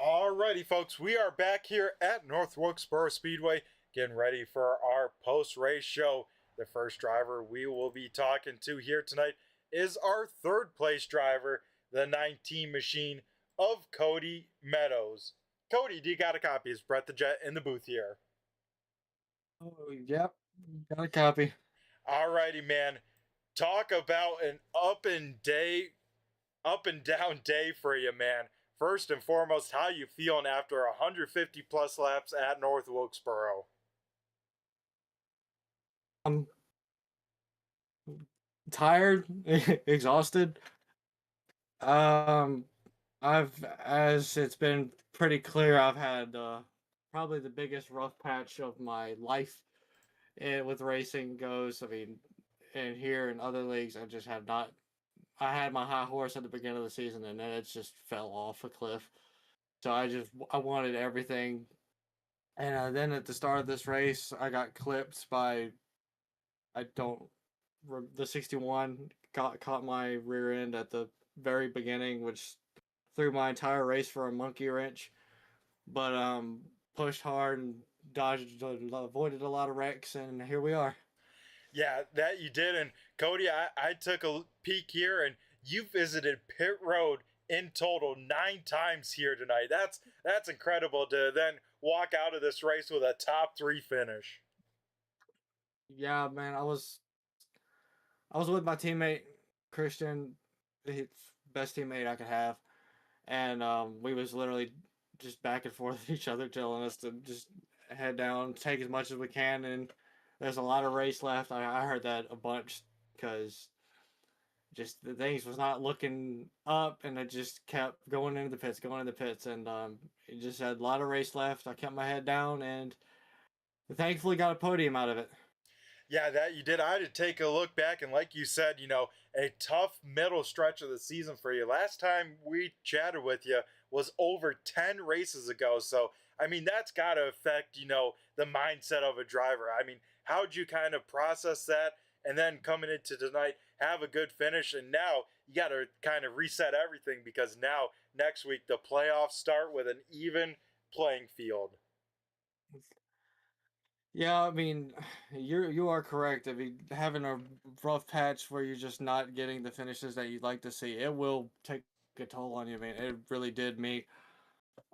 Alrighty, folks, we are back here at North Wilkesboro Speedway, getting ready for our post-race show. The first driver we will be talking to here tonight is our third place driver, the 19 machine of Cody Meadows. Cody, do you got a copy? Is Brett the Jet in the booth here? Oh, yep, got a copy. Alrighty, man. Talk about an up and down day for you, man. First and foremost, how you feeling after 150 plus laps at North Wilkesboro? I'm tired, exhausted. As it's been pretty clear, I've had probably the biggest rough patch of my life with racing goes. I mean, and here in other leagues, I just have not. I had my high horse at the beginning of the season, and then it just fell off a cliff. So I wanted everything, and then at the start of this race, I got clipped by the 61 caught my rear end at the very beginning, which threw my entire race for a monkey wrench. But pushed hard and avoided a lot of wrecks, and here we are. Yeah, that you did. And Cody, I took a peek here, and you visited pit road in total 9 times here tonight. That's incredible to then walk out of this race with a top 3 finish. Yeah, man, I was with my teammate Christian, the best teammate I could have, and we was literally just back and forth with each other, telling us to just head down, take as much as we can, and there's a lot of race left. I heard that a bunch because just the things was not looking up, and it just kept going into the pits, and it just had a lot of race left. I kept my head down, and thankfully got a podium out of it. Yeah, that you did. I had to take a look back, and like you said, a tough middle stretch of the season for you. Last time we chatted with you was over 10 races ago. So, I mean, that's got to affect, the mindset of a driver. I mean, how'd you kind of process that? And then coming into tonight, have a good finish. And now you got to kind of reset everything, because now next week the playoffs start with an even playing field. Yeah, I mean, you are correct. I mean, having a rough patch where you're just not getting the finishes that you'd like to see, it will take a toll on you. I mean, it really did me.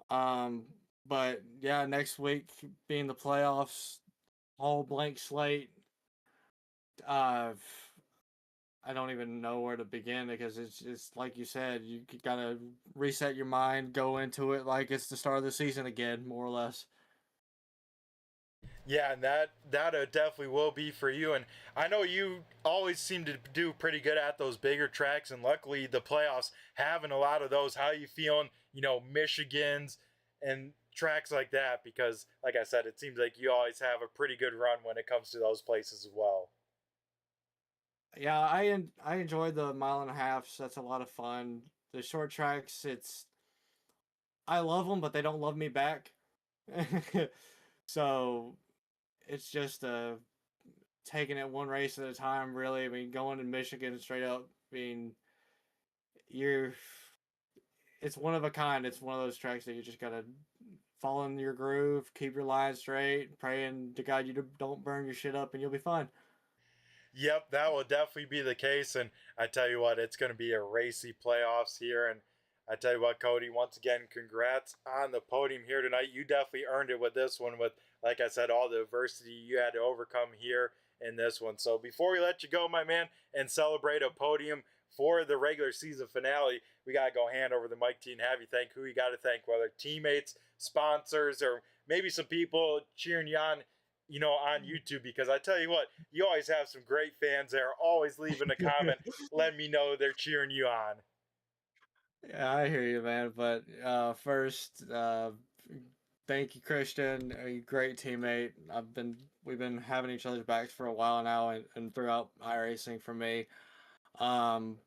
Um, but yeah, next week being the playoffs, whole blank slate. Uh, I don't even know where to begin because it's like you said, you gotta reset your mind, go into it like it's the start of the season again, more or less. Yeah, and that definitely will be for you. And I know you always seem to do pretty good at those bigger tracks, and luckily the playoffs having a lot of those. How you feeling? Michigan's and tracks like that, because like I said, it seems like you always have a pretty good run when it comes to those places as well. Yeah, I enjoy the mile and a half. That's a lot of fun. The short tracks, I love them, but they don't love me back. So it's just taking it one race at a time. Really, I mean, going to Michigan straight up. I mean, you're it's one of a kind. It's one of those tracks that you just gotta fall in your groove, keep your line straight, praying to God you don't burn your shit up, and you'll be fine. Yep, that will definitely be the case. And I tell you what, it's going to be a racy playoffs here. And I tell you what, Cody, once again, congrats on the podium here tonight. You definitely earned it with this one, with, like I said, all the adversity you had to overcome here in this one. So before we let you go, my man, and celebrate a podium for the regular season finale, we got to go hand over the mic to you and have you thank who you got to thank, whether teammates, sponsors, or maybe some people cheering you on, on YouTube, because I tell you what, you always have some great fans there, always leaving a comment, letting me know they're cheering you on. Yeah, I hear you, man. But first, thank you, Christian. A great teammate. We've been having each other's backs for a while now, and throughout iRacing for me. Um,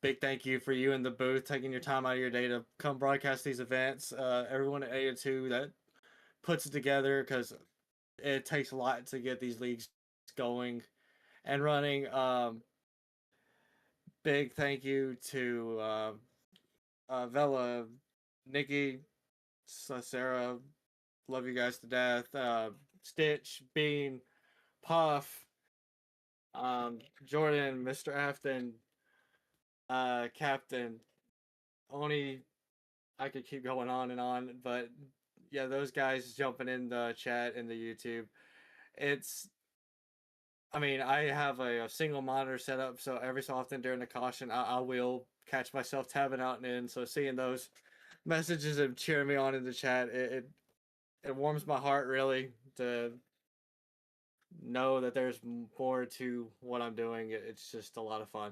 Big thank you for you in the booth taking your time out of your day to come broadcast these events. Everyone at A2 that puts it together, because it takes a lot to get these leagues going and running. Big thank you to Vela, Nikki, Sarah. Love you guys to death. Stitch, Bean, Puff, Jordan, Mr. Afton, Captain. Only I could keep going on and on, but yeah, those guys jumping in the chat and the YouTube. It's, I mean, I have a single monitor set up, so every so often during the caution, I will catch myself tabbing out and in. So seeing those messages and cheering me on in the chat, it warms my heart really to know that there's more to what I'm doing. It's just a lot of fun.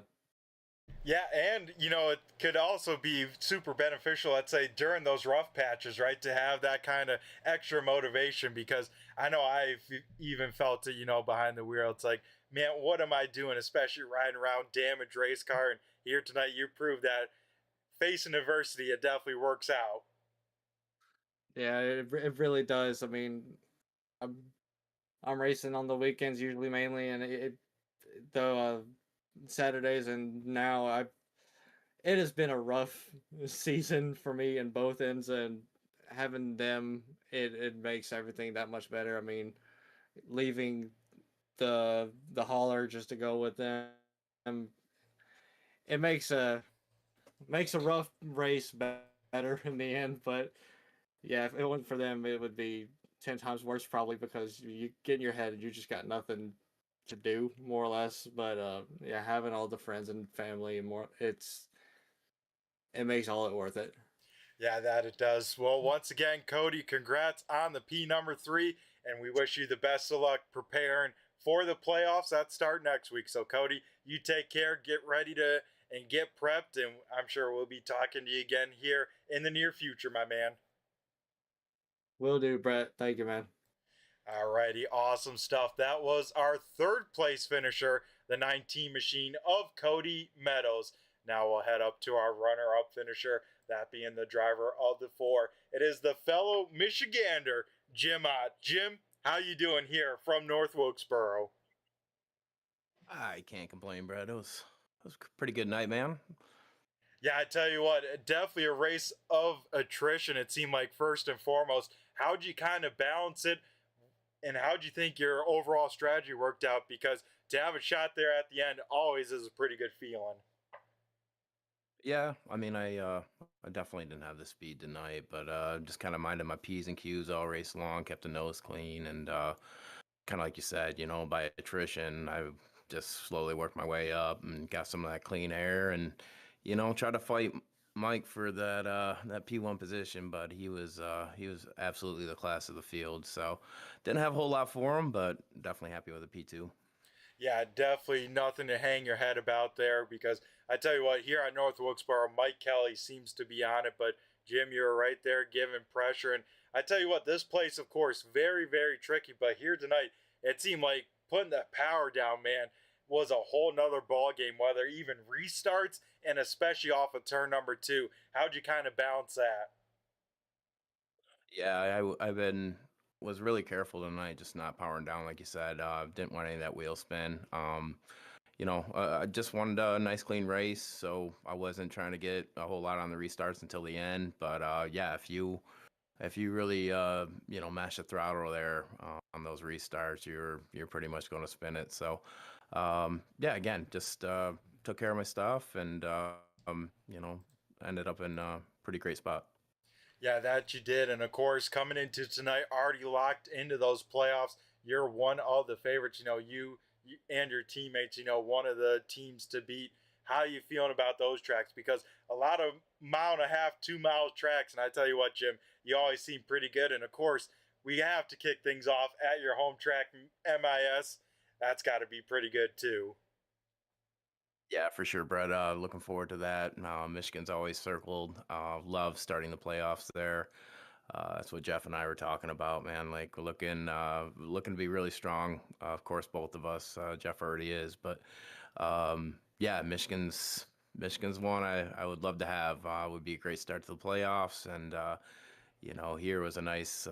Yeah, and it could also be super beneficial, let's say, during those rough patches, right? To have that kind of extra motivation, because I know I've even felt it, behind the wheel. It's like, man, what am I doing? Especially riding around damaged race car. And here tonight, you proved that facing adversity, it definitely works out. Yeah, it really does. I mean, I'm I'm racing on the weekends usually mainly, and the Saturdays, and now it has been a rough season for me in both ends, and having them, it makes everything that much better. I mean, leaving the hauler just to go with them, it makes a rough race better in the end. But yeah, if it wasn't for them, it would be 10 times worse probably, because you get in your head and you just got nothing to do, more or less. But yeah, having all the friends and family and more, it makes all it worth it. Yeah, that it does. Well, once again, Cody, congrats on the P number 3, and we wish you the best of luck preparing for the playoffs that start next week. So, Cody, you take care, get ready to and get prepped, and I'm sure we'll be talking to you again here in the near future, my man. Will do, Brett. Thank you, man. Alrighty, awesome stuff. That was our third place finisher, the 19 machine of Cody Meadows. Now we'll head up to our runner-up finisher, that being the driver of the 4. It is the fellow Michigander, Jim Ott. Jim, how you doing here from North Wilkesboro? I can't complain, Brad. It was a pretty good night, man. Yeah, I tell you what, definitely a race of attrition, it seemed like, first and foremost. How'd you kind of balance it And how do you think your overall strategy worked out? Because to have a shot there at the end always is a pretty good feeling. Yeah, I mean, I definitely didn't have the speed tonight, but just kind of minded my P's and Q's all race long, kept the nose clean, and kind of like you said, by attrition, I just slowly worked my way up and got some of that clean air, and try to fight Mike for that P1 position, but he was absolutely the class of the field, so didn't have a whole lot for him, but definitely happy with the P2. Yeah, definitely nothing to hang your head about there because I tell you what, here at North Wilkesboro, Mike Kelly seems to be on it, but Jim, you were right there giving pressure. And I tell you what, this place, of course, very, very tricky, but here tonight, it seemed like putting that power down, man, was a whole nother ball game, whether even restarts and especially off of turn number 2. How'd you kind of balance that? Yeah, I've been was really careful tonight, just not powering down like you said. Didn't want any of that wheel spin. I just wanted a nice clean race, so I wasn't trying to get a whole lot on the restarts until the end. But yeah, if you really mash the throttle there on those restarts, you're pretty much going to spin it. So yeah, again, just took care of my stuff and ended up in a pretty great spot. Yeah, that you did. And of course, coming into tonight, already locked into those playoffs, you're one of the favorites. You and your teammates, one of the teams to beat. How are you feeling about those tracks? Because a lot of 1.5 mile, 2 mile tracks, and I tell you what, Jim, you always seem pretty good. And of course, we have to kick things off at your home track, MIS. That's got to be pretty good too. Yeah, for sure, Brett. Looking forward to that. Michigan's always circled. Love starting the playoffs there. That's what Jeff and I were talking about, man. Like looking to be really strong. Of course, both of us. Jeff already is, but yeah, Michigan's one I would love to have. Would be a great start to the playoffs, and here was a nice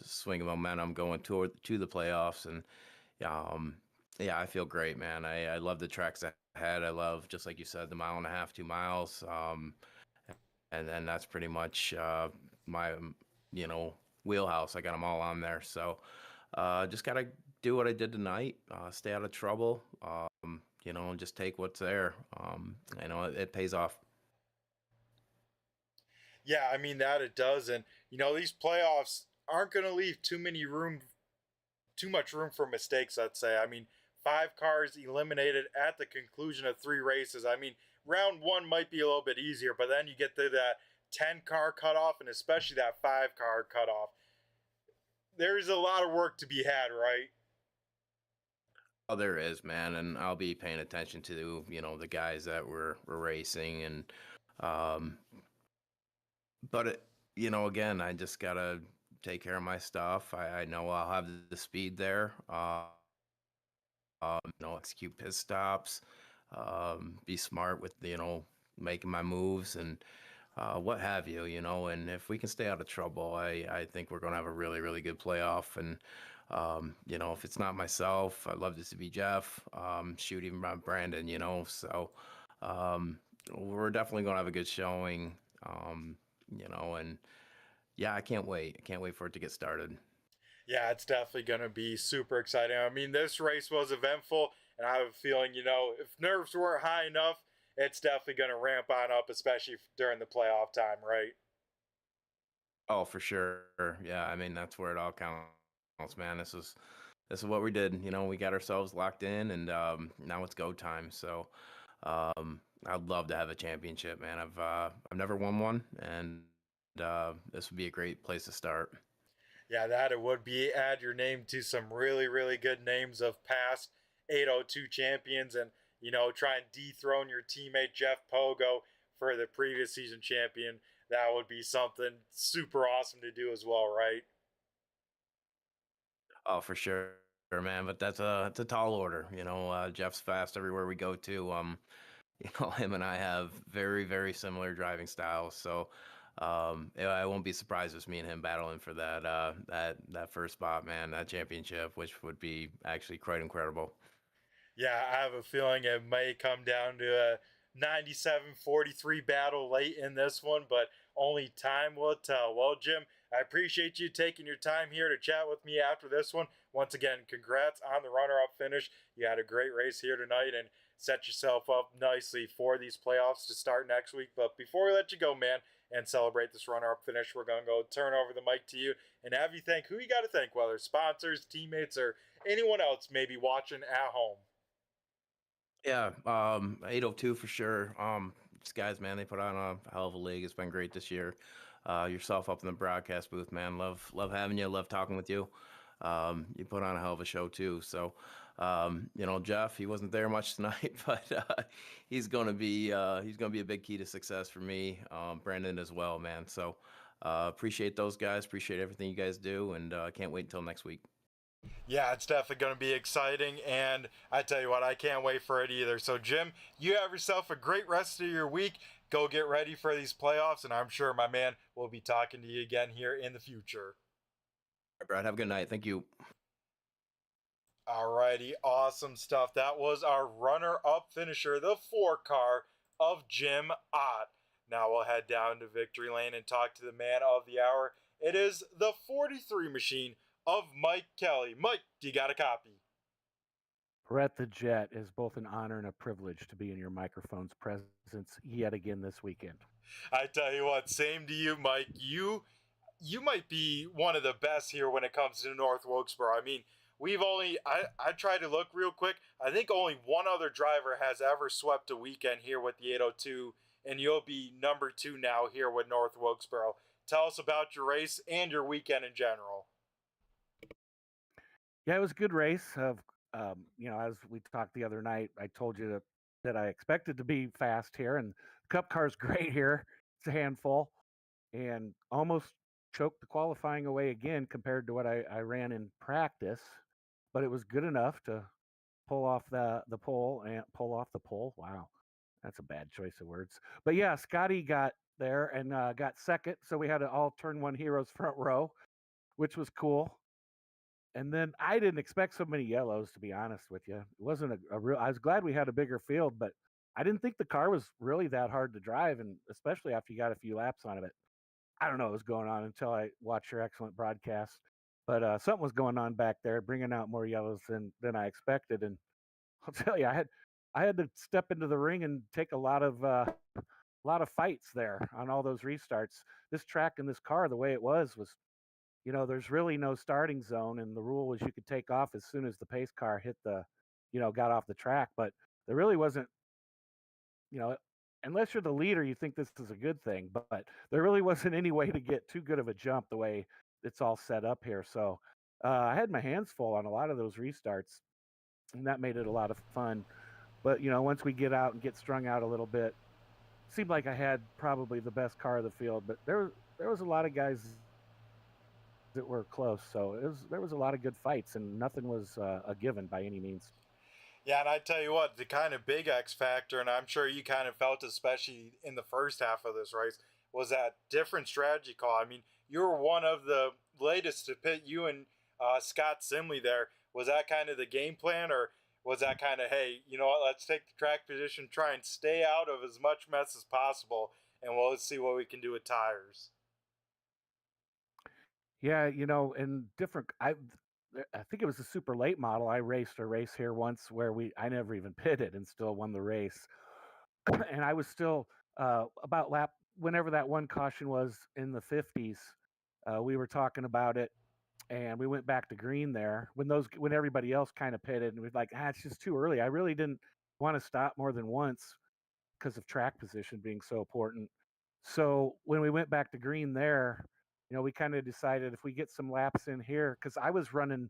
swing of momentum going to the playoffs, and yeah, I feel great, man. I love the tracks ahead. I love, just like you said, the 1.5 mile, 2 miles. And then that's pretty much my, wheelhouse. I got them all on there. So just got to do what I did tonight, stay out of trouble, and just take what's there. It pays off. Yeah, I mean that it does, and these playoffs aren't going to leave too much room for mistakes. I'd say. I mean, 5 cars eliminated at the conclusion of 3 races. I mean, round 1 might be a little bit easier, but then you get to that 10-car cutoff, and especially that 5-car cutoff. There's a lot of work to be had, right? Oh, there is, man, and I'll be paying attention to the guys that were racing, and but again, I just gotta take care of my stuff. I know I'll have the speed there. Execute pit stops, be smart with making my moves and what have you. And if we can stay out of trouble, I think we're gonna have a really, really good playoff. And if it's not myself, I'd love this to be Jeff. Shoot, even by Brandon. So we're definitely gonna have a good showing. And yeah, I can't wait. I can't wait for it to get started. Yeah, it's definitely going to be super exciting. I mean, this race was eventful, and I have a feeling, if nerves weren't high enough, it's definitely going to ramp on up, especially during the playoff time, right? Oh, for sure. Yeah, I mean that's where it all counts, man. This is what we did. We got ourselves locked in, and now it's go time. So I'd love to have a championship, man. I've never won one, and this would be a great place to start. Yeah, that it would be. Add your name to some really, really good names of past 802 champions, and try and dethrone your teammate Jeff Pogo for the previous season champion. That would be something super awesome to do as well, right? Oh, for sure, man. But it's a tall order. Jeff's fast everywhere we go to. Him and I have very, very similar driving styles. So I won't be surprised if me and him battling for that first spot, man, that championship, which would be actually quite incredible. Yeah, I have a feeling it may come down to a 97-43 battle late in this one, but only time will tell. Well, Jim, I appreciate you taking your time here to chat with me after this one. Once again, congrats on the runner-up finish. You had a great race here tonight and set yourself up nicely for these playoffs to start next week. But before we let you go, man, and celebrate this runner-up finish, we're going to go turn over the mic to you and have you thank who you got to thank, whether sponsors, teammates, or anyone else maybe watching at home. Yeah, 802 for sure. These guys, man, they put on a hell of a league. It's been great this year. Yourself up in the broadcast booth, man. Love having you. Love talking with you. You put on a hell of a show too. So, Jeff, he wasn't there much tonight, but he's gonna be a big key to success for me. Brandon as well, man. So, appreciate those guys. Appreciate everything you guys do, and I can't wait until next week. Yeah, it's definitely going to be exciting, and I tell you what, I can't wait for it either. So, Jim, you have yourself a great rest of your week. Go get ready for these playoffs, and I'm sure my man will be talking to you again here in the future. All right, Brad, have a good night. Thank you. Alrighty, awesome stuff. That was our runner-up finisher, the 4-car of Jim Ott. Now we'll head down to Victory Lane and talk to the man of the hour. It is the 43 machine of Mike Kelly. Mike, do you got a copy? Brett the Jet, is both an honor and a privilege to be in your microphone's presence yet again this weekend. I tell you what, same to you, Mike. You might be one of the best here when it comes to North Wilkesboro. I mean, I tried to look real quick. I think only one other driver has ever swept a weekend here with the 802, and you'll be number 2 now here with North Wilkesboro. Tell us about your race and your weekend in general. Yeah, it was a good race. As we talked the other night, I told you that I expected to be fast here, and the Cup car's great here. It's a handful, and almost choked the qualifying away again compared to what I ran in practice, but it was good enough to pull off the pole and pull off the pole. Wow, that's a bad choice of words. But yeah, Scotty got there and got second, so we had an all turn one heroes front row, which was cool. And then I didn't expect so many yellows, to be honest with you. It wasn't a real. I was glad we had a bigger field, but I didn't think the car was really that hard to drive, and especially after you got a few laps on it. I don't know what was going on until I watched your excellent broadcast. But something was going on back there, bringing out more yellows than I expected. And I'll tell you, I had to step into the ring and take a lot of fights there on all those restarts. This track and this car, the way it was there's really no starting zone, and the rule was you could take off as soon as the pace car hit got off the track. But there really wasn't, unless you're the leader, you think this is a good thing. But there really wasn't any way to get too good of a jump the way it's all set up here. So I had my hands full on a lot of those restarts, and that made it a lot of fun. But, once we get out and get strung out a little bit, it seemed like I had probably the best car of the field. But there was a lot of guys that were close, so there was a lot of good fights, and nothing was a given by any means. Yeah, and I tell you what, the kind of big X factor, and I'm sure you kind of felt, especially in the first half of this race, was that different strategy call. I mean, you were one of the latest to pit you and Scott Simley there. Was that kind of the game plan, or was that kind of, hey, you know what, let's take the track position, try and stay out of as much mess as possible, and we'll see what we can do with tires? Yeah, and different. I think it was a super late model. I raced a race here once where I never even pitted and still won the race, and I was still about lap whenever that one caution was in the 50s. We were talking about it, and we went back to green there when everybody else kind of pitted, and we were like, it's just too early. I really didn't want to stop more than once because of track position being so important. So when we went back to green there, we kind of decided if we get some laps in here, because I was running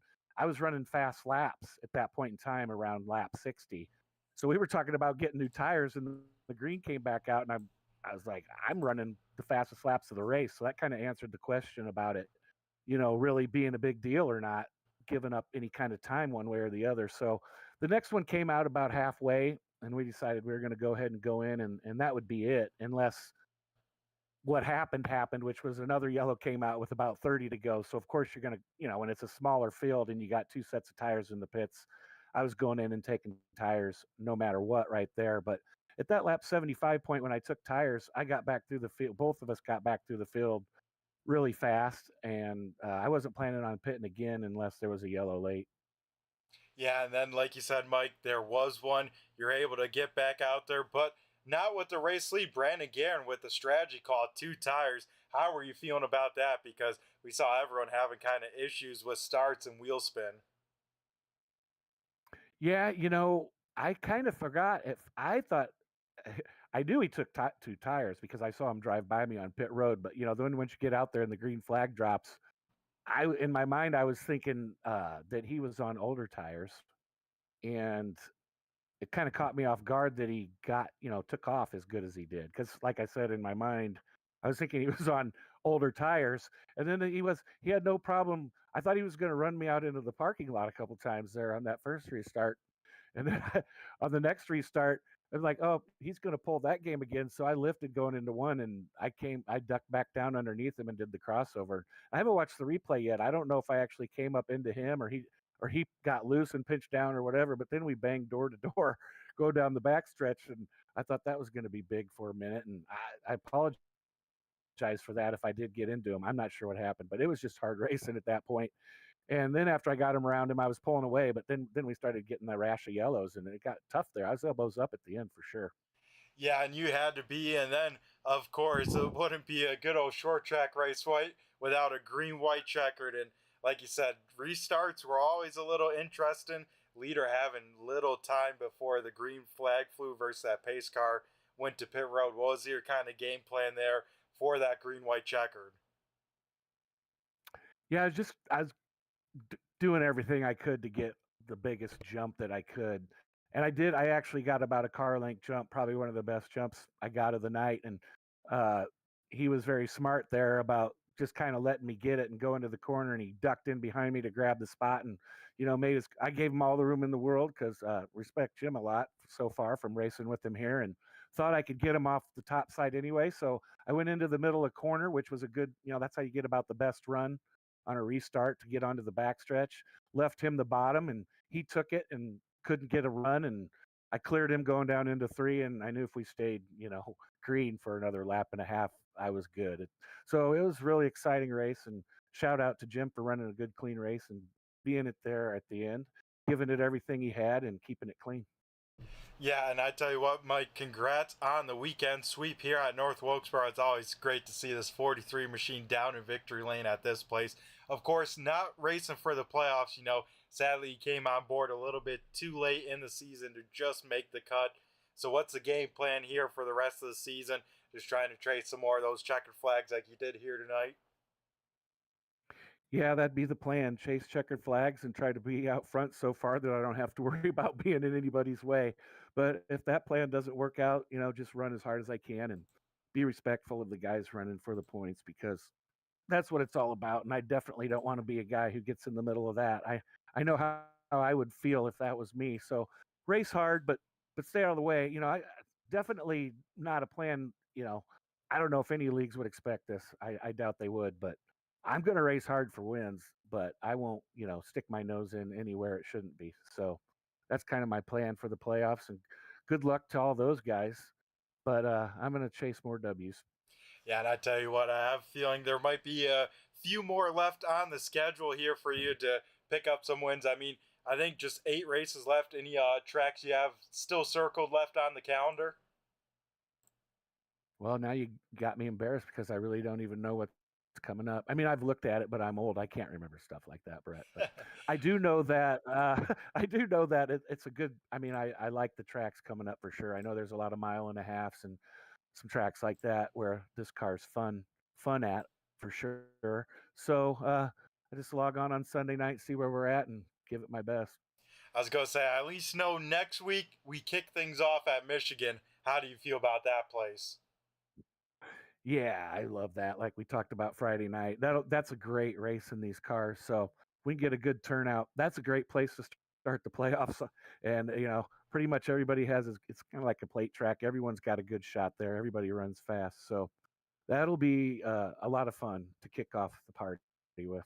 fast laps at that point in time around lap 60. So we were talking about getting new tires, and the green came back out, and I was like, I'm running the fastest laps of the race. So that kind of answered the question about it, really being a big deal or not, giving up any kind of time one way or the other. So the next one came out about halfway, and we decided we were going to go ahead and go in, and that would be it, unless what happened, which was another yellow came out with about 30 to go. So of course you're going to, when it's a smaller field and you got 2 sets of tires in the pits, I was going in and taking tires no matter what right there. But at that lap 75 point, when I took tires, I got back through the field. Both of us got back through the field really fast, and I wasn't planning on pitting again unless there was a yellow late. Yeah, and then like you said, Mike, there was one. You're able to get back out there, but not with the race lead. Brandon Guerin with the strategy call, 2 tires. How were you feeling about that? Because we saw everyone having kind of issues with starts and wheel spin. Yeah, I kind of forgot if I thought I knew he took 2 tires because I saw him drive by me on pit road. But then once you get out there and the green flag drops, in my mind I was thinking that he was on older tires, and it kind of caught me off guard that he took off as good as he did. Because, like I said, in my mind, I was thinking he was on older tires, and then he had no problem. I thought he was going to run me out into the parking lot a couple times there on that first restart, and then on the next restart, I was like, oh, he's going to pull that game again. So I lifted going into one, and I ducked back down underneath him and did the crossover. I haven't watched the replay yet. I don't know if I actually came up into him or he got loose and pinched down or whatever. But then we banged door to door, go down the backstretch, and I thought that was going to be big for a minute. And I apologize for that if I did get into him. I'm not sure what happened, but it was just hard racing at that point. And then after I got him around him, I was pulling away, but then we started getting the rash of yellows, and it got tough there. I was elbows up at the end for sure. Yeah, and you had to be, and then of course it wouldn't be a good old short track race white without a green-white checkered. And like you said, restarts were always a little interesting. Leader having little time before the green flag flew versus that pace car went to pit road. What was your kind of game plan there for that green-white checkered? Yeah, I was doing everything I could to get the biggest jump that I could. And I did. I actually got about a car length jump, probably one of the best jumps I got of the night. And he was very smart there about just kind of letting me get it and go into the corner. And he ducked in behind me to grab the spot, and I gave him all the room in the world because respect Jim a lot so far from racing with him here, and thought I could get him off the top side anyway. So I went into the middle of corner, which was a good. That's how you get about the best run on a restart to get onto the backstretch. Left him the bottom, and he took it and couldn't get a run, and I cleared him going down into 3, and I knew if we stayed, green for another lap and a half, I was good. So it was a really exciting race, and shout out to Jim for running a good, clean race and being it there at the end, giving it everything he had and keeping it clean. Yeah, and I tell you what, Mike, congrats on the weekend sweep here at North Wilkesboro. It's always great to see this 43 machine down in victory lane at this place. Of course, not racing for the playoffs, sadly he came on board a little bit too late in the season to just make the cut. So what's the game plan here for the rest of the season? Just trying to trade some more of those checkered flags like you did here tonight? Yeah, that'd be the plan. Chase checkered flags and try to be out front so far that I don't have to worry about being in anybody's way. But if that plan doesn't work out, just run as hard as I can and be respectful of the guys running for the points, because that's what it's all about. And I definitely don't want to be a guy who gets in the middle of that. I know how I would feel if that was me. So race hard, but stay out of the way. I definitely not a plan. I don't know if any leagues would expect this. I doubt they would, but I'm going to race hard for wins, but I won't, stick my nose in anywhere it shouldn't be. So that's kind of my plan for the playoffs, and good luck to all those guys. But I'm going to chase more W's. Yeah, and I tell you what, I have a feeling there might be a few more left on the schedule here for you to pick up some wins. I mean, I think just 8 races left. Any tracks you have still circled left on the calendar? Well, now you got me embarrassed because I really don't even know what's coming up. I mean, I've looked at it, but I'm old. I can't remember stuff like that, Brett. But I do know that it's a good. I mean, I like the tracks coming up for sure. I know there's a lot of 1.5 miles and some tracks like that where this car's fun at for sure. So I just log on Sunday night, see where we're at, and give it my best. I was going to say, I at least know next week we kick things off at Michigan. How do you feel about that place? Yeah, I love that. Like we talked about Friday night, that's a great race in these cars. So we can get a good turnout. That's a great place to start the playoffs. And pretty much everybody it's kind of like a plate track. Everyone's got a good shot there. Everybody runs fast. So that'll be a lot of fun to kick off the party with.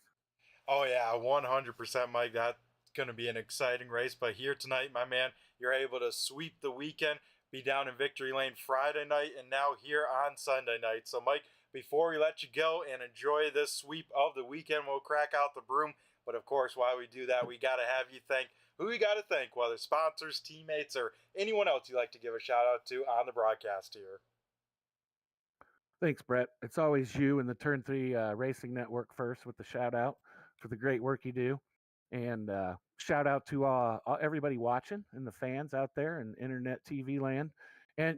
Oh yeah, 100%, Mike. That's going to be an exciting race. But here tonight, my man, you're able to sweep the weekend, be down in victory lane Friday night, and now here on Sunday night. So, Mike, before we let you go and enjoy this sweep of the weekend, we'll crack out the broom. But of course, while we do that, we got to have you thank who you got to thank, whether sponsors, teammates, or anyone else you'd like to give a shout out to on the broadcast here. Thanks, Brett. It's always you and the Turn 3 Racing Network first with the shout out for the great work you do. And shout out to everybody watching and the fans out there in internet TV land. And,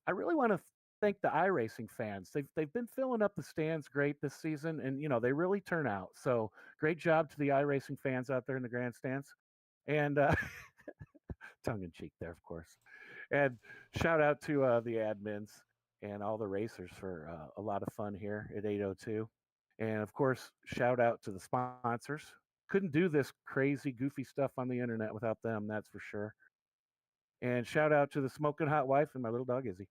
I really want to thank the iRacing fans. They've been filling up the stands great this season, and, they really turn out. So great job to the iRacing fans out there in the grandstands. And tongue in cheek there, of course. And shout out to the admins and all the racers for a lot of fun here at 802. And of course, shout out to the sponsors. Couldn't do this crazy, goofy stuff on the internet without them, that's for sure. And shout out to the smoking hot wife and my little dog Izzy.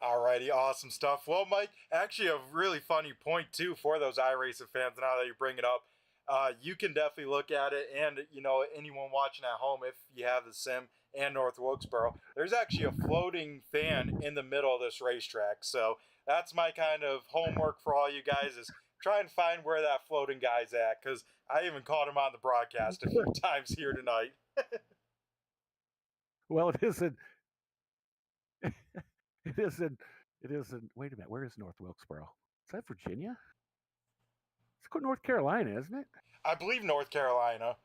Alrighty, awesome stuff. Well, Mike, actually a really funny point too for those iRacing fans. Now that you bring it up, you can definitely look at it, and anyone watching at home, if you have the sim and North Wilkesboro, there's actually a floating fan in the middle of this racetrack. So that's my kind of homework for all you guys, is try and find where that floating guy's at, because I even caught him on the broadcast a few times here tonight. Well, it isn't. It isn't. Wait a minute. Where is North Wilkesboro? Is that Virginia? It's North Carolina, isn't it? I believe North Carolina.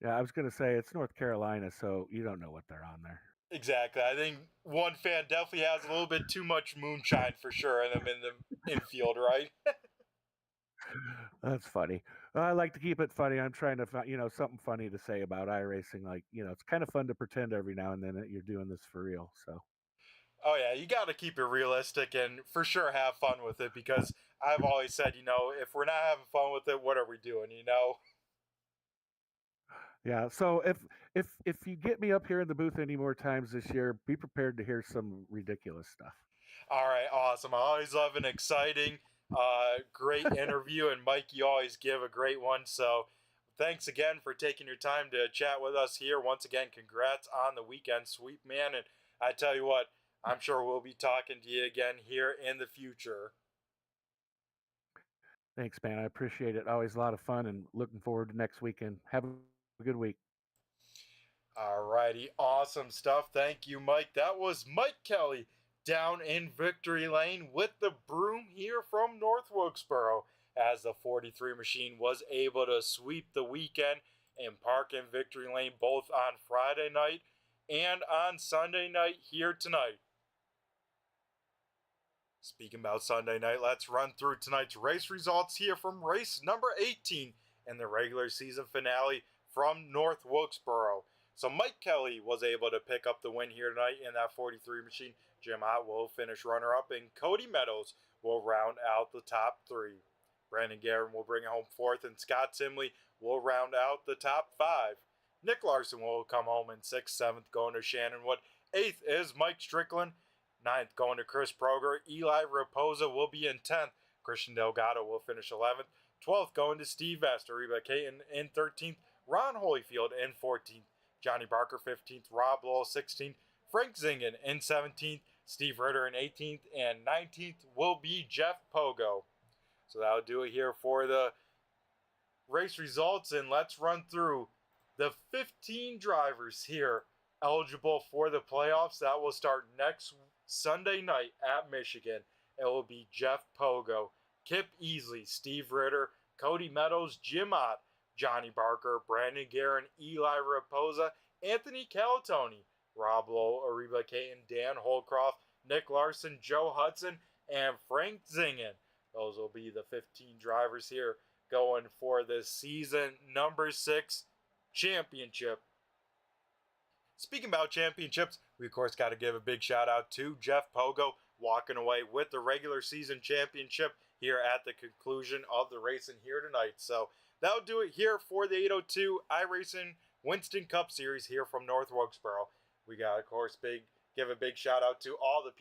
Yeah, I was going to say it's North Carolina, so you don't know what they're on there. Exactly. I think one fan definitely has a little bit too much moonshine for sure in them in the infield, right? That's funny. I like to keep it funny. I'm trying to find, something funny to say about iRacing. Like, it's kind of fun to pretend every now and then that you're doing this for real. So. Oh yeah, you got to keep it realistic and for sure have fun with it, because I've always said, if we're not having fun with it, what are we doing? Yeah. So if you get me up here in the booth any more times this year, be prepared to hear some ridiculous stuff. All right, awesome. I always love an exciting, great interview, and Mike, you always give a great one. So thanks again for taking your time to chat with us here. Once again, congrats on the weekend sweep, man. And I tell you what, I'm sure we'll be talking to you again here in the future. Thanks, man. I appreciate it. Always a lot of fun, and looking forward to next weekend. Have a good week. All righty, awesome stuff. Thank you, Mike. That was Mike Kelly down in Victory Lane with the broom here from North Wilkesboro, as the 43 machine was able to sweep the weekend and park in Victory Lane both on Friday night and on Sunday night here tonight. Speaking about Sunday night, let's run through tonight's race results here from race number 18 in the regular season finale from North Wilkesboro. So Mike Kelly was able to pick up the win here tonight in that 43 machine. Jim Ott will finish runner-up, and Cody Meadows will round out the top three. Brandon Guerin will bring it home fourth, and Scott Simley will round out the top five. Nick Larson will come home in sixth, seventh going to Shannon Wood. Eighth is Mike Strickland. Ninth going to Chris Proger. Eli Raposa will be in 10th. Christian Delgado will finish 11th. 12th going to Steve Vest. Reba Caton in 13th. Ron Holyfield in 14th. Johnny Barker 15th. Rob Lowell 16th. Frank Zingen in 17th. Steve Ritter in 18th. And 19th will be Jeff Pogo. So that'll do it here for the race results. And let's run through the 15 drivers here eligible for the playoffs. That will start next Sunday night at Michigan. It will be Jeff Pogo, Kip Easley, Steve Ritter, Cody Meadows, Jim Ott, Johnny Barker, Brandon Guerin, Eli Raposa, Anthony Calatoni, Rob Lowe, Ariba Caton, Dan Holcroft, Nick Larson, Joe Hudson, and Frank Zingen. Those will be the 15 drivers here going for the season number 6 championship. Speaking about championships, we of course got to give a big shout out to Jeff Pogo, walking away with the regular season championship here at the conclusion of the racing here tonight. So that'll do it here for the 802 iRacing Winston Cup Series here from North Wilkesboro. We got, of course, give a big shout out to all the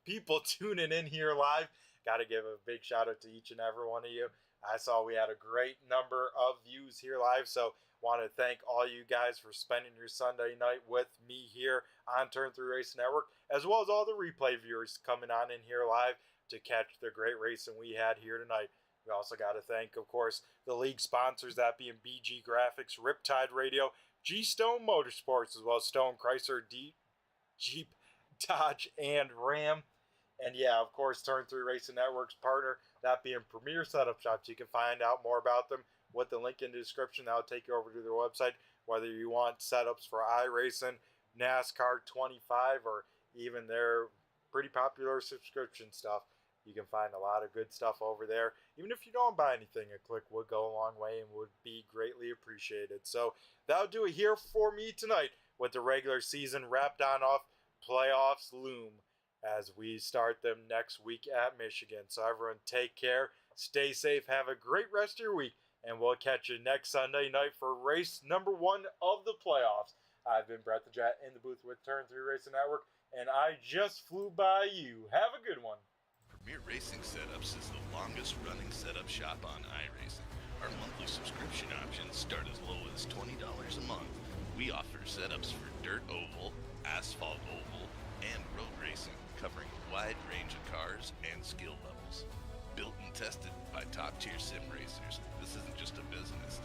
people tuning in here live. Got to give a big shout out to each and every one of you. I saw we had a great number of views here live, so want to thank all you guys for spending your Sunday night with me here on Turn 3 Racing Network, as well as all the replay viewers coming on in here live to catch the great racing we had here tonight. We also got to thank, of course, the league sponsors, that being BG Graphix, Riptide Radio, GStone Motorsports, as well as Stone, Chrysler, Jeep, Dodge, and Ram. And yeah, of course, Turn 3 Racing Network's partner, that being Premier Setup Shops. You can find out more about them with the link in the description. That'll take you over to their website, whether you want setups for iRacing, NASCAR 25, or even their pretty popular subscription stuff. You can find a lot of good stuff over there. Even if you don't buy anything, a click would go a long way and would be greatly appreciated. So that'll do it here for me tonight, with the regular season wrapped on off. Playoffs loom as we start them next week at Michigan. So everyone take care, stay safe, have a great rest of your week, and we'll catch you next Sunday night for race number 1 of the playoffs. I've been Brett the Jet in the booth with Turn 3 Racing Network, and I just flew by you. Have a good one. Premier Racing Setups is the longest running setup shop on iRacing. Our monthly subscription options start as low as $20 a month. We offer setups for dirt oval, asphalt oval, and road racing, covering a wide range of cars and skill levels. Built and tested by top-tier sim racers, this isn't just a business,